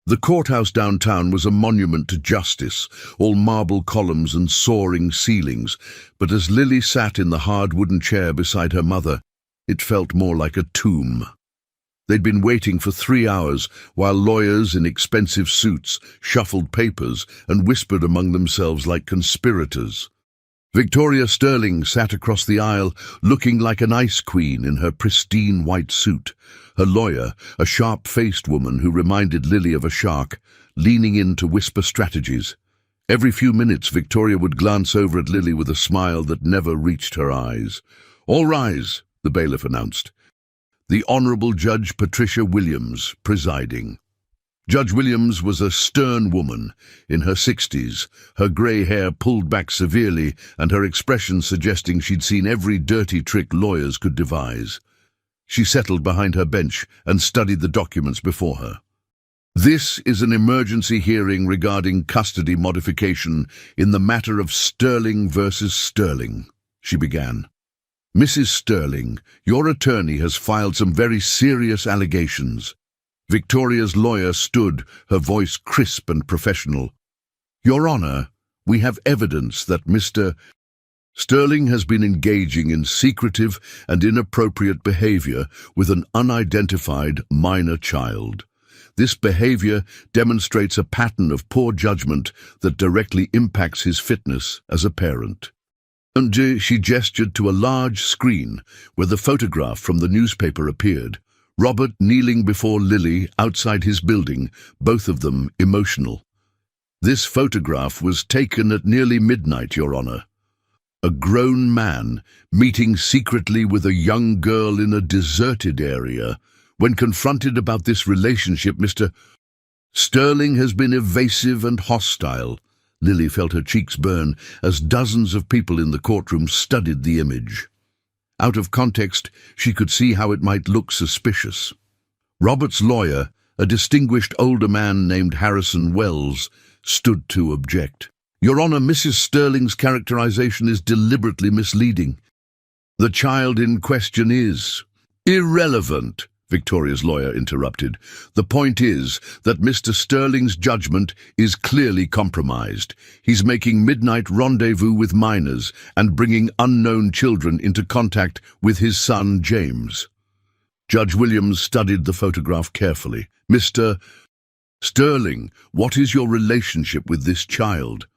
The courthouse downtown was a monument to justice, all marble columns and soaring ceilings, but as Lily sat in the hard wooden chair beside her mother, it felt more like a tomb. They'd been waiting for 3 hours while lawyers in expensive suits shuffled papers and whispered among themselves like conspirators. Victoria Sterling sat across the aisle, looking like an ice queen in her pristine white suit. Her lawyer, a sharp-faced woman who reminded Lily of a shark, leaning in to whisper strategies. Every few minutes, Victoria would glance over at Lily with a smile that never reached her eyes. "All rise," the bailiff announced. The Honourable Judge Patricia Williams presiding. Judge Williams was a stern woman, in her 60s, her grey hair pulled back severely and her expression suggesting she'd seen every dirty trick lawyers could devise. She settled behind her bench and studied the documents before her. "This is an emergency hearing regarding custody modification in the matter of Sterling versus Sterling," she began. "Mrs. Sterling, your attorney has filed some very serious allegations." Victoria's lawyer stood, her voice crisp and professional. "Your Honour, we have evidence that Mr. Sterling has been engaging in secretive and inappropriate behaviour with an unidentified minor child. This behaviour demonstrates a pattern of poor judgment that directly impacts his fitness as a parent." And she gestured to a large screen where the photograph from the newspaper appeared. Robert kneeling before Lily outside his building, both of them emotional. "This photograph was taken at nearly midnight, Your Honour. A grown man meeting secretly with a young girl in a deserted area. When confronted about this relationship, Mr. Sterling has been evasive and hostile." Lily felt her cheeks burn as dozens of people in the courtroom studied the image. Out of context, she could see how it might look suspicious. Robert's lawyer, a distinguished older man named Harrison Wells, stood to object. "Your Honour, Mrs. Sterling's characterization is deliberately misleading. The child in question is irrelevant," Victoria's lawyer interrupted. "The point is that Mr. Sterling's judgment is clearly compromised. He's making midnight rendezvous with minors and bringing unknown children into contact with his son, James." Judge Williams studied the photograph carefully. "Mr. Sterling, what is your relationship with this child?"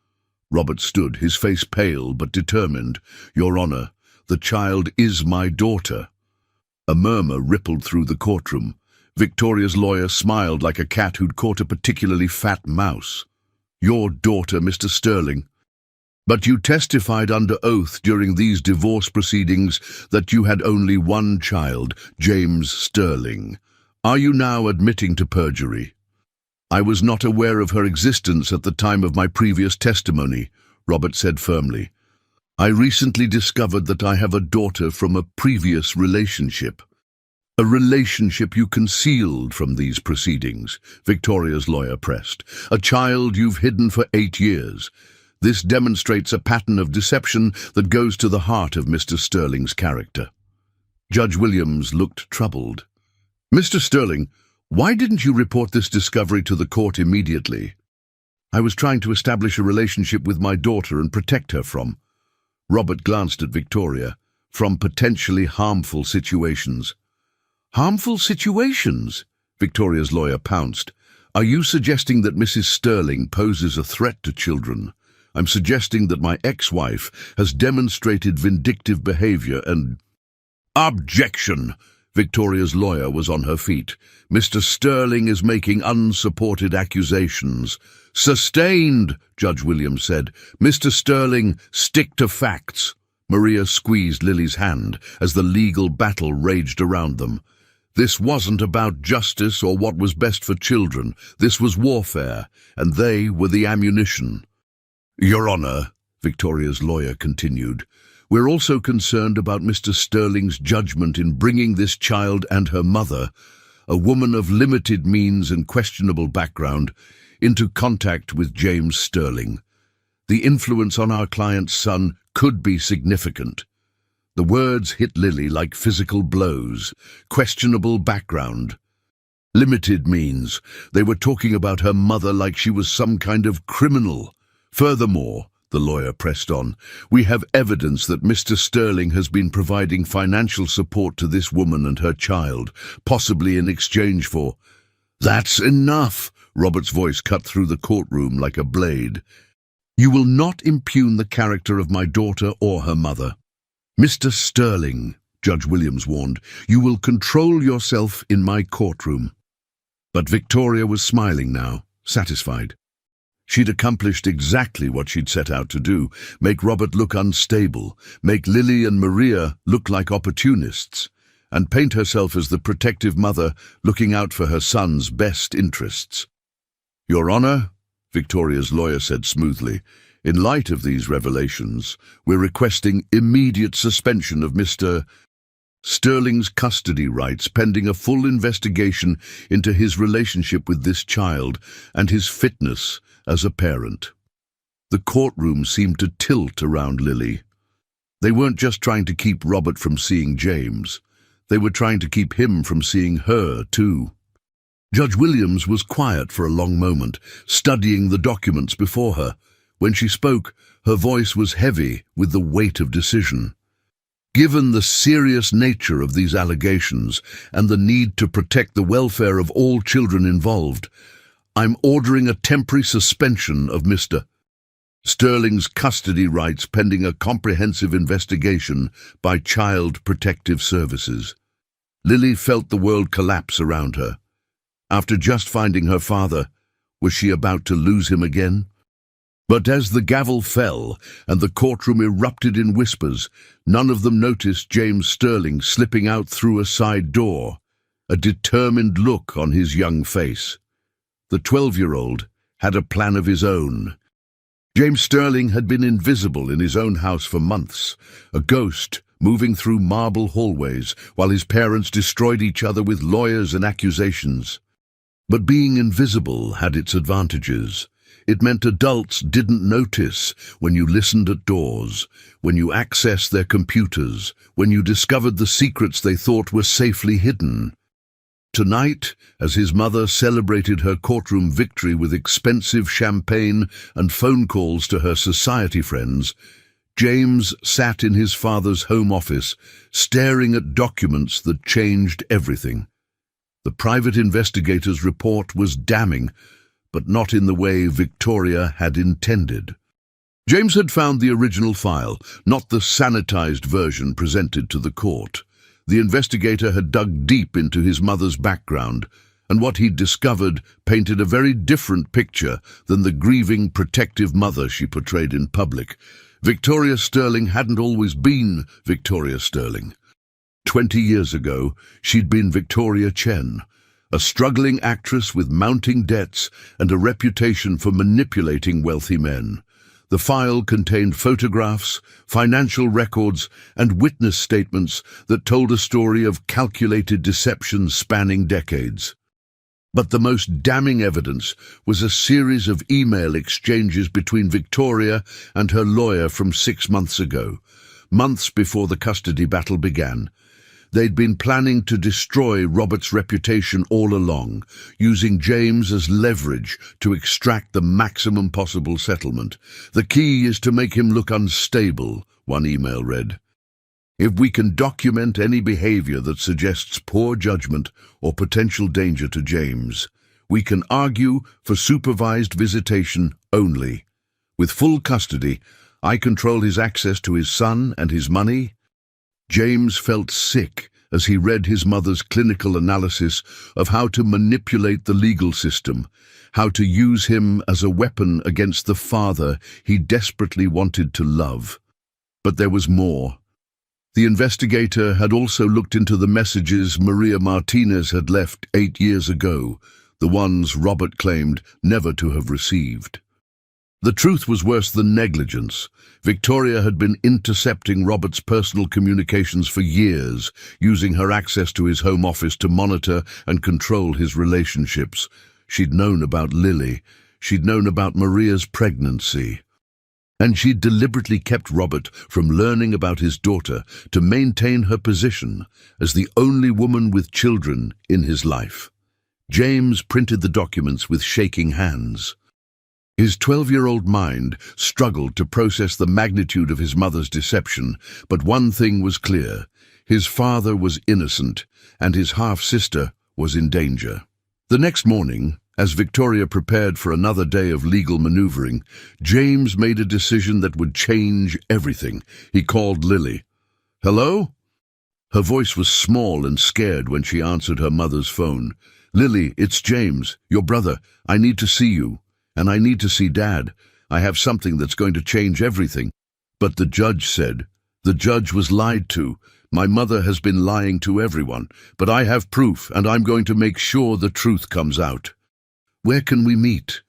Robert stood, his face pale but determined. "Your Honour, the child is my daughter." A murmur rippled through the courtroom. Victoria's lawyer smiled like a cat who'd caught a particularly fat mouse. "Your daughter, Mr. Sterling. But you testified under oath during these divorce proceedings that you had only one child, James Sterling. Are you now admitting to perjury? I was not aware of her existence at the time of my previous testimony, Robert said firmly. I recently discovered that I have a daughter from a previous relationship. A relationship you concealed from these proceedings, Victoria's lawyer pressed. A child you've hidden for 8 years. This demonstrates a pattern of deception that goes to the heart of Mr. Sterling's character. Judge Williams looked troubled. Mr. Sterling, why didn't you report this discovery to the court immediately? I was trying to establish a relationship with my daughter and protect her from. Robert glanced at Victoria. From potentially harmful situations. Harmful situations? Victoria's lawyer pounced. Are you suggesting that Mrs. Sterling poses a threat to children? I'm suggesting that my ex-wife has demonstrated vindictive behavior and... Objection! Victoria's lawyer was on her feet. Mr. Sterling is making unsupported accusations. Sustained, Judge Williams said. Mr. Sterling, stick to facts. Maria squeezed Lily's hand as the legal battle raged around them. This wasn't about justice or what was best for children. This was warfare, and they were the ammunition. Your Honor, Victoria's lawyer continued, we're also concerned about Mr. Sterling's judgment in bringing this child and her mother, a woman of limited means and questionable background, into contact with James Sterling. The influence on our client's son could be significant. The words hit Lily like physical blows. Questionable background. Limited means. They were talking about her mother like she was some kind of criminal. Furthermore, the lawyer pressed on, we have evidence that Mr. Sterling has been providing financial support to this woman and her child, possibly in exchange for... That's enough! Robert's voice cut through the courtroom like a blade. You will not impugn the character of my daughter or her mother. Mr. Sterling, Judge Williams warned, you will control yourself in my courtroom. But Victoria was smiling now, satisfied. She'd accomplished exactly what she'd set out to do, make Robert look unstable, make Lily and Maria look like opportunists, and paint herself as the protective mother looking out for her son's best interests. Your Honor, Victoria's lawyer said smoothly, in light of these revelations, we're requesting immediate suspension of Mr. Sterling's custody rights pending a full investigation into his relationship with this child and his fitness as a parent. The courtroom seemed to tilt around Lily. They weren't just trying to keep Robert from seeing James. They were trying to keep him from seeing her, too. Judge Williams was quiet for a long moment, studying the documents before her. When she spoke, her voice was heavy with the weight of decision. Given the serious nature of these allegations and the need to protect the welfare of all children involved, I'm ordering a temporary suspension of Mr. Sterling's custody rights pending a comprehensive investigation by Child Protective Services. Lily felt the world collapse around her. After just finding her father, was she about to lose him again? But as the gavel fell and the courtroom erupted in whispers, none of them noticed James Sterling slipping out through a side door, a determined look on his young face. The 12-year-old had a plan of his own. James Sterling had been invisible in his own house for months, a ghost moving through marble hallways while his parents destroyed each other with lawyers and accusations. But being invisible had its advantages. It meant adults didn't notice when you listened at doors, when you accessed their computers, when you discovered the secrets they thought were safely hidden. Tonight, as his mother celebrated her courtroom victory with expensive champagne and phone calls to her society friends, James sat in his father's home office, staring at documents that changed everything. The private investigator's report was damning, but not in the way Victoria had intended. James had found the original file, not the sanitized version presented to the court. The investigator had dug deep into his mother's background, and what he'd discovered painted a very different picture than the grieving, protective mother she portrayed in public. Victoria Sterling hadn't always been Victoria Sterling. 20 years ago, she'd been Victoria Chen, a struggling actress with mounting debts and a reputation for manipulating wealthy men. The file contained photographs, financial records, and witness statements that told a story of calculated deception spanning decades. But the most damning evidence was a series of email exchanges between Victoria and her lawyer from 6 months ago, months before the custody battle began. They'd been planning to destroy Robert's reputation all along, using James as leverage to extract the maximum possible settlement. The key is to make him look unstable, one email read. If we can document any behavior that suggests poor judgment or potential danger to James, we can argue for supervised visitation only. With full custody, I control his access to his son and his money. James felt sick as he read his mother's clinical analysis of how to manipulate the legal system, how to use him as a weapon against the father he desperately wanted to love. But there was more. The investigator had also looked into the messages Maria Martinez had left 8 years ago, the ones Robert claimed never to have received. The truth was worse than negligence. Victoria had been intercepting Robert's personal communications for years, using her access to his home office to monitor and control his relationships. She'd known about Lily. She'd known about Maria's pregnancy. And she'd deliberately kept Robert from learning about his daughter to maintain her position as the only woman with children in his life. James printed the documents with shaking hands. His 12-year-old mind struggled to process the magnitude of his mother's deception, but one thing was clear. His father was innocent, and his half-sister was in danger. The next morning, as Victoria prepared for another day of legal maneuvering, James made a decision that would change everything. He called Lily. "Hello?" Her voice was small and scared when she answered her mother's phone. "Lily, it's James, your brother. I need to see you. And I need to see Dad. I have something that's going to change everything." But the judge said, "The judge was lied to. My mother has been lying to everyone, but I have proof, and I'm going to make sure the truth comes out." "Where can we meet?"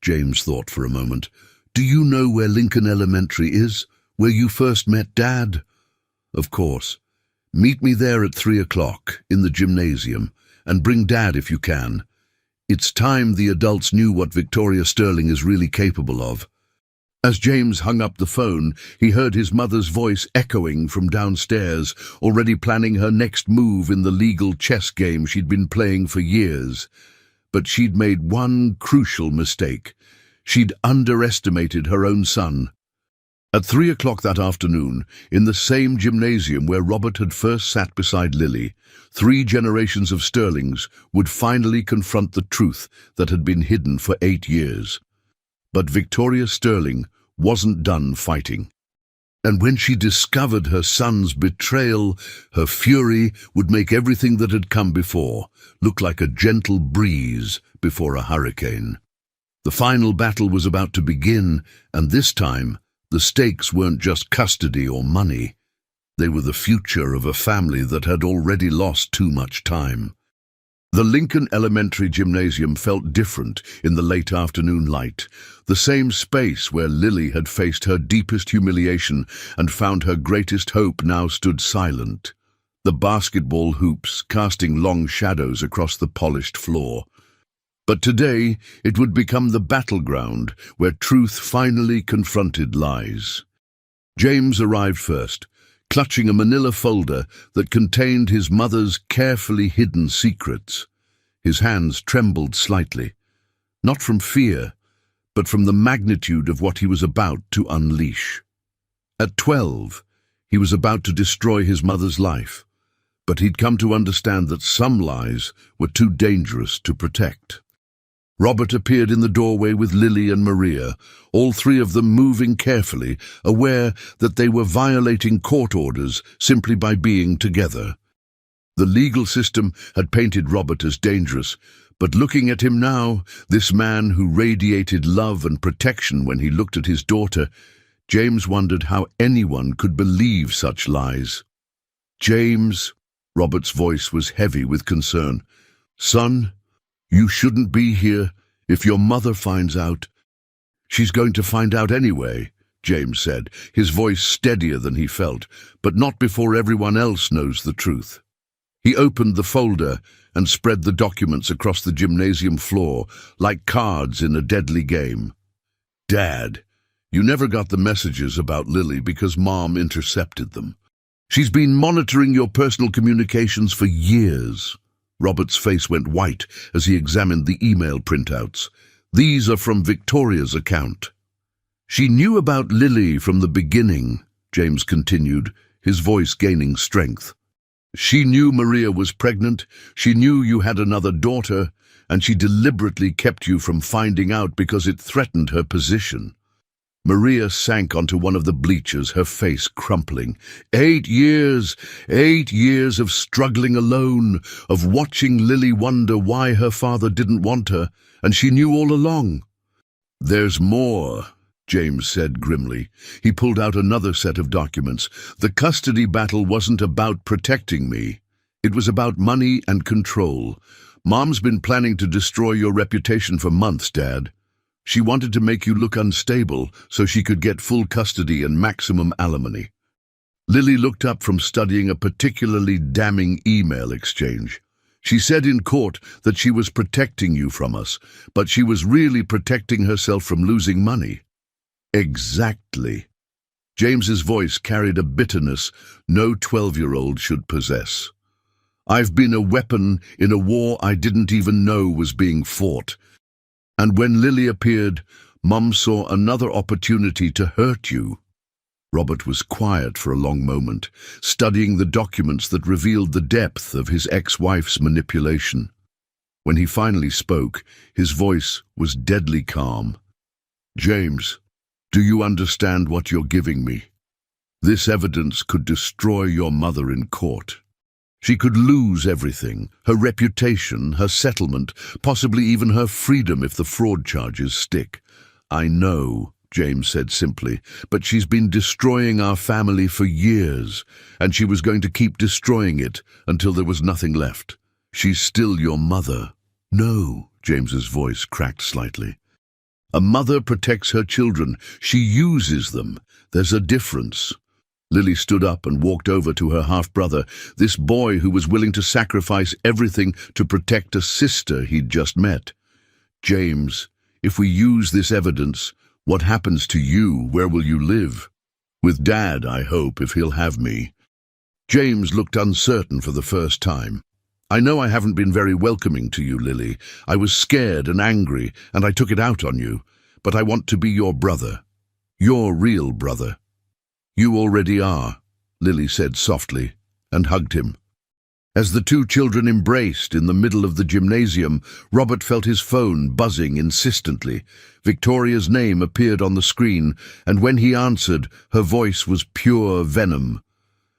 James thought for a moment. "Do you know where Lincoln Elementary is? Where you first met Dad?" "Of course. Meet me there at 3 o'clock, in the gymnasium, and bring Dad if you can. It's time the adults knew what Victoria Sterling is really capable of." As James hung up the phone, he heard his mother's voice echoing from downstairs, already planning her next move in the legal chess game she'd been playing for years. But she'd made one crucial mistake. She'd underestimated her own son. At 3 o'clock that afternoon, in the same gymnasium where Robert had first sat beside Lily, 3 generations of Sterlings would finally confront the truth that had been hidden for 8 years. But Victoria Sterling wasn't done fighting. And when she discovered her son's betrayal, her fury would make everything that had come before look like a gentle breeze before a hurricane. The final battle was about to begin, and this time, the stakes weren't just custody or money. They were the future of a family that had already lost too much time. The Lincoln Elementary Gymnasium felt different in the late afternoon light, the same space where Lily had faced her deepest humiliation and found her greatest hope now stood silent, the basketball hoops casting long shadows across the polished floor. But today it would become the battleground where truth finally confronted lies. James arrived first, clutching a manila folder that contained his mother's carefully hidden secrets. His hands trembled slightly, not from fear, but from the magnitude of what he was about to unleash. At 12, he was about to destroy his mother's life, but he'd come to understand that some lies were too dangerous to protect. Robert appeared in the doorway with Lily and Maria, all 3 of them moving carefully, aware that they were violating court orders simply by being together. The legal system had painted Robert as dangerous, But looking at him now, this man who radiated love and protection when he looked at his daughter, James wondered how anyone could believe such lies. "James," Robert's voice was heavy with concern. "Son, you shouldn't be here. If your mother finds out—" "She's going to find out anyway," James said, his voice steadier than he felt, "but not before everyone else knows the truth." He opened the folder and spread the documents across the gymnasium floor like cards in a deadly game. "Dad, you never got the messages about Lily because Mom intercepted them. She's been monitoring your personal communications for years." Robert's face went white as he examined the email printouts. "These are from Victoria's account." "She knew about Lily from the beginning," James continued, his voice gaining strength. "She knew Maria was pregnant, she knew you had another daughter, and she deliberately kept you from finding out because it threatened her position." Maria sank onto one of the bleachers, her face crumpling. 8 years, 8 years of struggling alone, of watching Lily wonder why her father didn't want her, and she knew all along. "There's more," James said grimly. He pulled out another set of documents. "The custody battle wasn't about protecting me. It was about money and control. Mom's been planning to destroy your reputation for months, Dad. She wanted to make you look unstable so she could get full custody and maximum alimony." Lily looked up from studying a particularly damning email exchange. "She said in court that she was protecting you from us, but she was really protecting herself from losing money." "Exactly." James's voice carried a bitterness no 12-year-old should possess. "I've been a weapon in a war I didn't even know was being fought. And when Lily appeared, Mum saw another opportunity to hurt you." Robert was quiet for a long moment, studying the documents that revealed the depth of his ex-wife's manipulation. When he finally spoke, his voice was deadly calm. "James, do you understand what you're giving me? This evidence could destroy your mother in court. She could lose everything, her reputation, her settlement, possibly even her freedom if the fraud charges stick." "I know," James said simply, "but she's been destroying our family for years, and she was going to keep destroying it until there was nothing left. She's still your mother." "No," James's voice cracked slightly. "A mother protects her children. She uses them. There's a difference." Lily stood up and walked over to her half-brother, this boy who was willing to sacrifice everything to protect a sister he'd just met. "James, if we use this evidence, what happens to you? Where will you live?" "With Dad, I hope, if he'll have me." James looked uncertain for the first time. "I know I haven't been very welcoming to you, Lily. I was scared and angry, and I took it out on you. But I want to be your brother. Your real brother." "You already are," Lily said softly, and hugged him. As the two children embraced in the middle of the gymnasium, Robert felt his phone buzzing insistently. Victoria's name appeared on the screen, and when he answered, her voice was pure venom.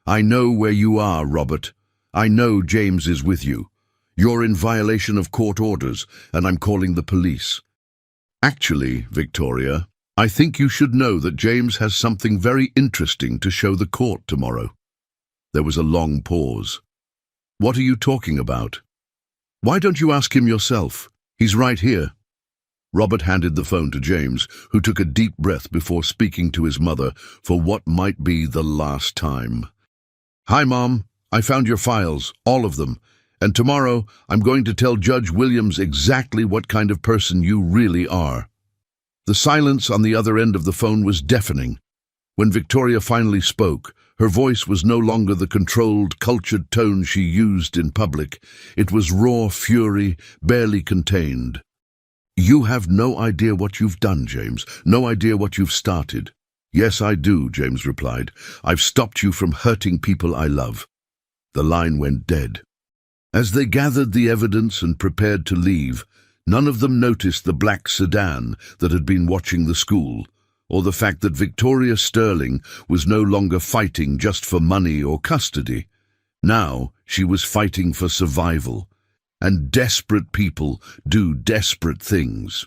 "I know where you are, Robert. I know James is with you. You're in violation of court orders, and I'm calling the police. Actually, Victoria, I think you should know that James has something very interesting to show the court tomorrow." There was a long pause. "What are you talking about?" "Why don't you ask him yourself? He's right here." Robert handed the phone to James, who took a deep breath before speaking to his mother for what might be the last time. "Hi, Mom. I found your files, all of them, and tomorrow I'm going to tell Judge Williams exactly what kind of person you really are." The silence on the other end of the phone was deafening. When Victoria finally spoke, her voice was no longer the controlled, cultured tone she used in public. It was raw fury, barely contained. "You have no idea what you've done, James. No idea what you've started." "Yes, I do," James replied. "I've stopped you from hurting people I love." The line went dead. As they gathered the evidence and prepared to leave, none of them noticed the black sedan that had been watching the school, or the fact that Victoria Sterling was no longer fighting just for money or custody. Now she was fighting for survival, and desperate people do desperate things.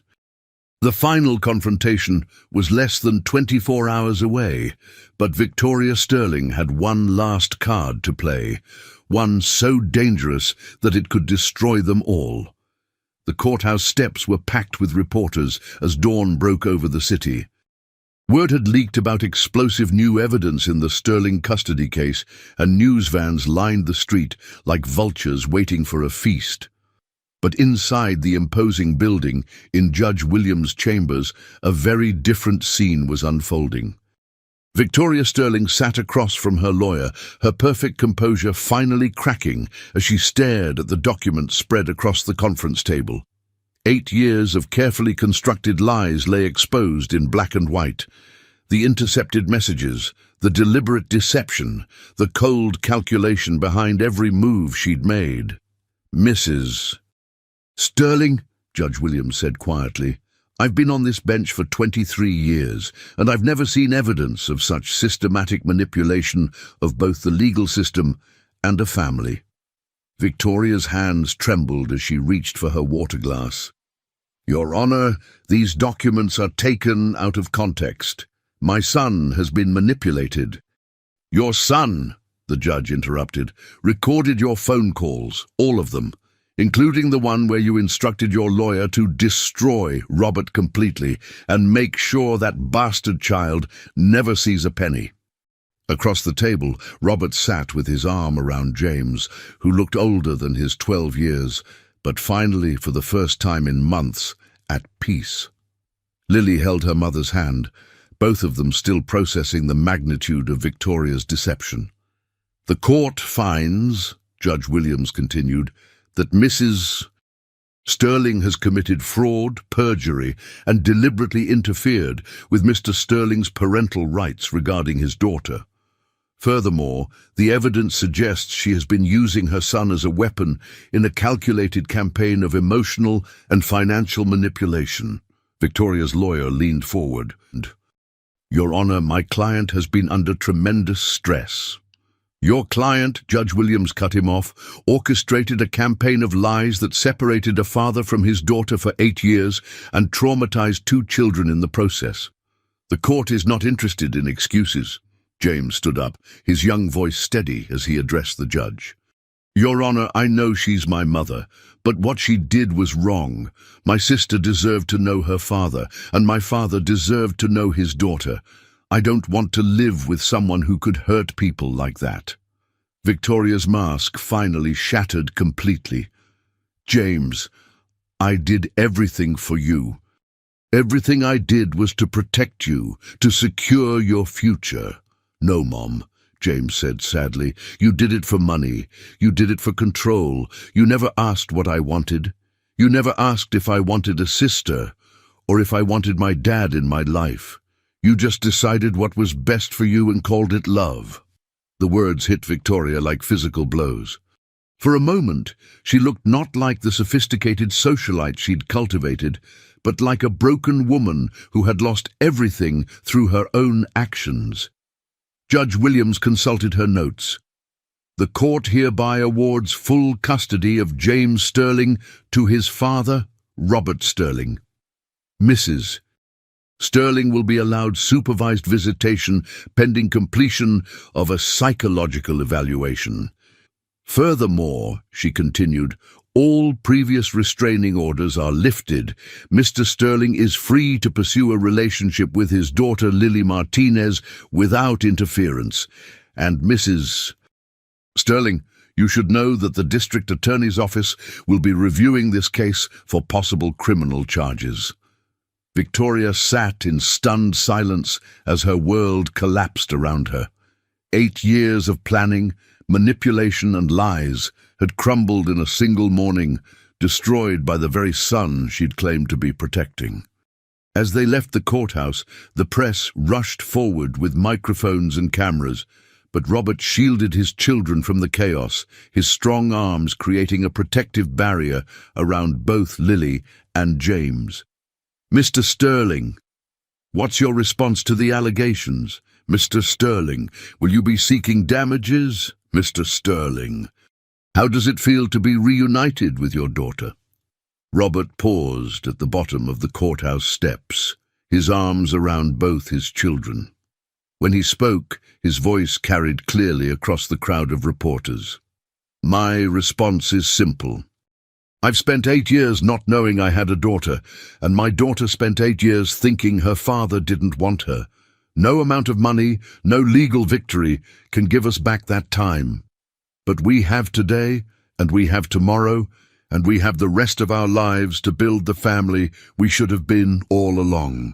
The final confrontation was less than 24 hours away, but Victoria Sterling had one last card to play, one so dangerous that it could destroy them all. The courthouse steps were packed with reporters as dawn broke over the city. Word had leaked about explosive new evidence in the Sterling custody case, and news vans lined the street like vultures waiting for a feast. But inside the imposing building, in Judge Williams' chambers, a very different scene was unfolding. Victoria Sterling sat across from her lawyer, her perfect composure finally cracking as she stared at the documents spread across the conference table. 8 years of carefully constructed lies lay exposed in black and white. The intercepted messages, the deliberate deception, the cold calculation behind every move she'd made. Mrs. Sterling, Judge Williams said quietly, I've been on this bench for 23 years, and I've never seen evidence of such systematic manipulation of both the legal system and a family. Victoria's hands trembled as she reached for her water glass. Your Honor, these documents are taken out of context. My son has been manipulated. Your son, the judge interrupted, recorded your phone calls, all of them, including the one where you instructed your lawyer to destroy Robert completely and make sure that bastard child never sees a penny. Across the table, Robert sat with his arm around James, who looked older than his 12 years, but finally, for the first time in months, at peace. Lily held her mother's hand, both of them still processing the magnitude of Victoria's deception. The court finds, Judge Williams continued, that Mrs. Sterling has committed fraud, perjury, and deliberately interfered with Mr. Sterling's parental rights regarding his daughter. Furthermore, the evidence suggests she has been using her son as a weapon in a calculated campaign of emotional and financial manipulation. Victoria's lawyer leaned forward. Your Honor, my client has been under tremendous stress. Your client, Judge Williams cut him off, orchestrated a campaign of lies that separated a father from his daughter for 8 years and traumatized 2 children in the process. The court is not interested in excuses. James stood up, his young voice steady as he addressed the judge. Your Honor, I know she's my mother, but what she did was wrong. My sister deserved to know her father, and my father deserved to know his daughter. I don't want to live with someone who could hurt people like that. Victoria's mask finally shattered completely. James, I did everything for you. Everything I did was to protect you, to secure your future. No, Mom, James said sadly. You did it for money. You did it for control. You never asked what I wanted. You never asked if I wanted a sister, or if I wanted my dad in my life. You just decided what was best for you and called it love. The words hit Victoria like physical blows. For a moment, she looked not like the sophisticated socialite she'd cultivated, but like a broken woman who had lost everything through her own actions. Judge Williams consulted her notes. The court hereby awards full custody of James Sterling to his father, Robert Sterling. Mrs. Sterling will be allowed supervised visitation pending completion of a psychological evaluation. Furthermore, she continued, all previous restraining orders are lifted. Mr. Sterling is free to pursue a relationship with his daughter Lily Martinez without interference. And Mrs. Sterling, you should know that the District Attorney's Office will be reviewing this case for possible criminal charges. Victoria sat in stunned silence as her world collapsed around her. 8 years of planning, manipulation and lies had crumbled in a single morning, destroyed by the very son she'd claimed to be protecting. As they left the courthouse, the press rushed forward with microphones and cameras, but Robert shielded his children from the chaos, his strong arms creating a protective barrier around both Lily and James. Mr. Sterling, what's your response to the allegations? Mr. Sterling, will you be seeking damages? Mr. Sterling. How does it feel to be reunited with your daughter?" Robert paused at the bottom of the courthouse steps, his arms around both his children. When he spoke, his voice carried clearly across the crowd of reporters. "My response is simple. I've spent 8 years not knowing I had a daughter, and my daughter spent 8 years thinking her father didn't want her. No amount of money, no legal victory can give us back that time. But we have today, and we have tomorrow, and we have the rest of our lives to build the family we should have been all along."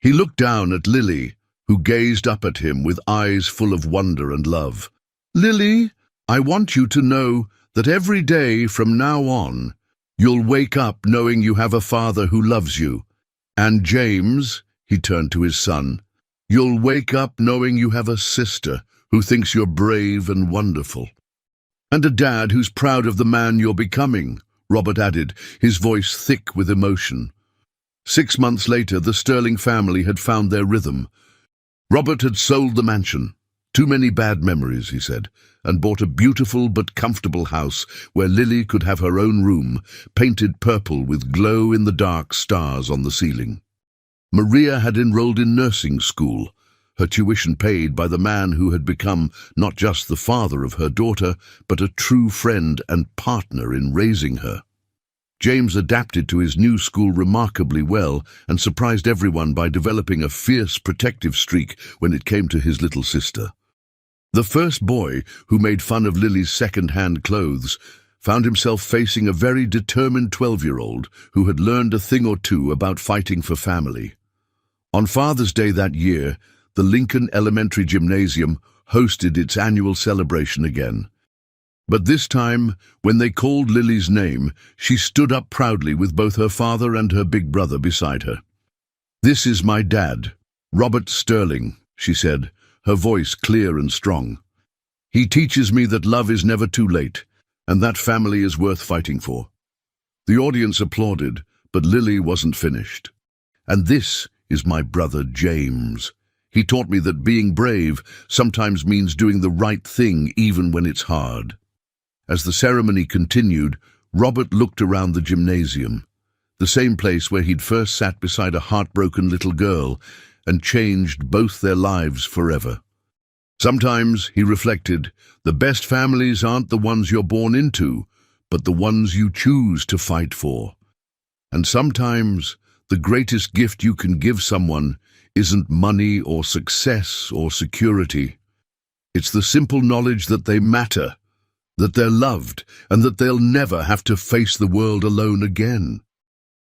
He looked down at Lily, who gazed up at him with eyes full of wonder and love. "Lily, I want you to know that every day from now on, you'll wake up knowing you have a father who loves you. And James," he turned to his son, "you'll wake up knowing you have a sister who thinks you're brave and wonderful. And a dad who's proud of the man you're becoming," Robert added, his voice thick with emotion. 6 months later, the Sterling family had found their rhythm. Robert had sold the mansion. "Too many bad memories," he said, and bought a beautiful but comfortable house where Lily could have her own room, painted purple with glow-in-the-dark stars on the ceiling. Maria had enrolled in nursing school, her tuition paid by the man who had become not just the father of her daughter, but a true friend and partner in raising her. James adapted to his new school remarkably well and surprised everyone by developing a fierce protective streak when it came to his little sister. The first boy, who made fun of Lily's second-hand clothes, found himself facing a very determined 12-year-old who had learned a thing or two about fighting for family. On Father's Day that year, the Lincoln Elementary Gymnasium hosted its annual celebration again. But this time, when they called Lily's name, she stood up proudly with both her father and her big brother beside her. "This is my dad, Robert Sterling," she said, her voice clear and strong. "He teaches me that love is never too late, and that family is worth fighting for." The audience applauded, but Lily wasn't finished. "And this is my brother James. He taught me that being brave sometimes means doing the right thing even when it's hard." As the ceremony continued, Robert looked around the gymnasium, the same place where he'd first sat beside a heartbroken little girl and changed both their lives forever. Sometimes, he reflected, the best families aren't the ones you're born into, but the ones you choose to fight for. And sometimes, the greatest gift you can give someone isn't money or success or security. It's the simple knowledge that they matter, that they're loved, and that they'll never have to face the world alone again.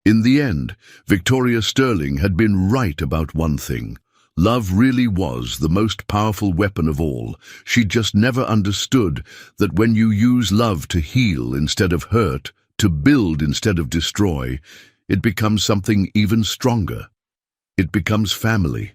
In the end, Victoria Sterling had been right about one thing. Love really was the most powerful weapon of all. She just never understood that when you use love to heal instead of hurt, to build instead of destroy, it becomes something even stronger. It becomes family.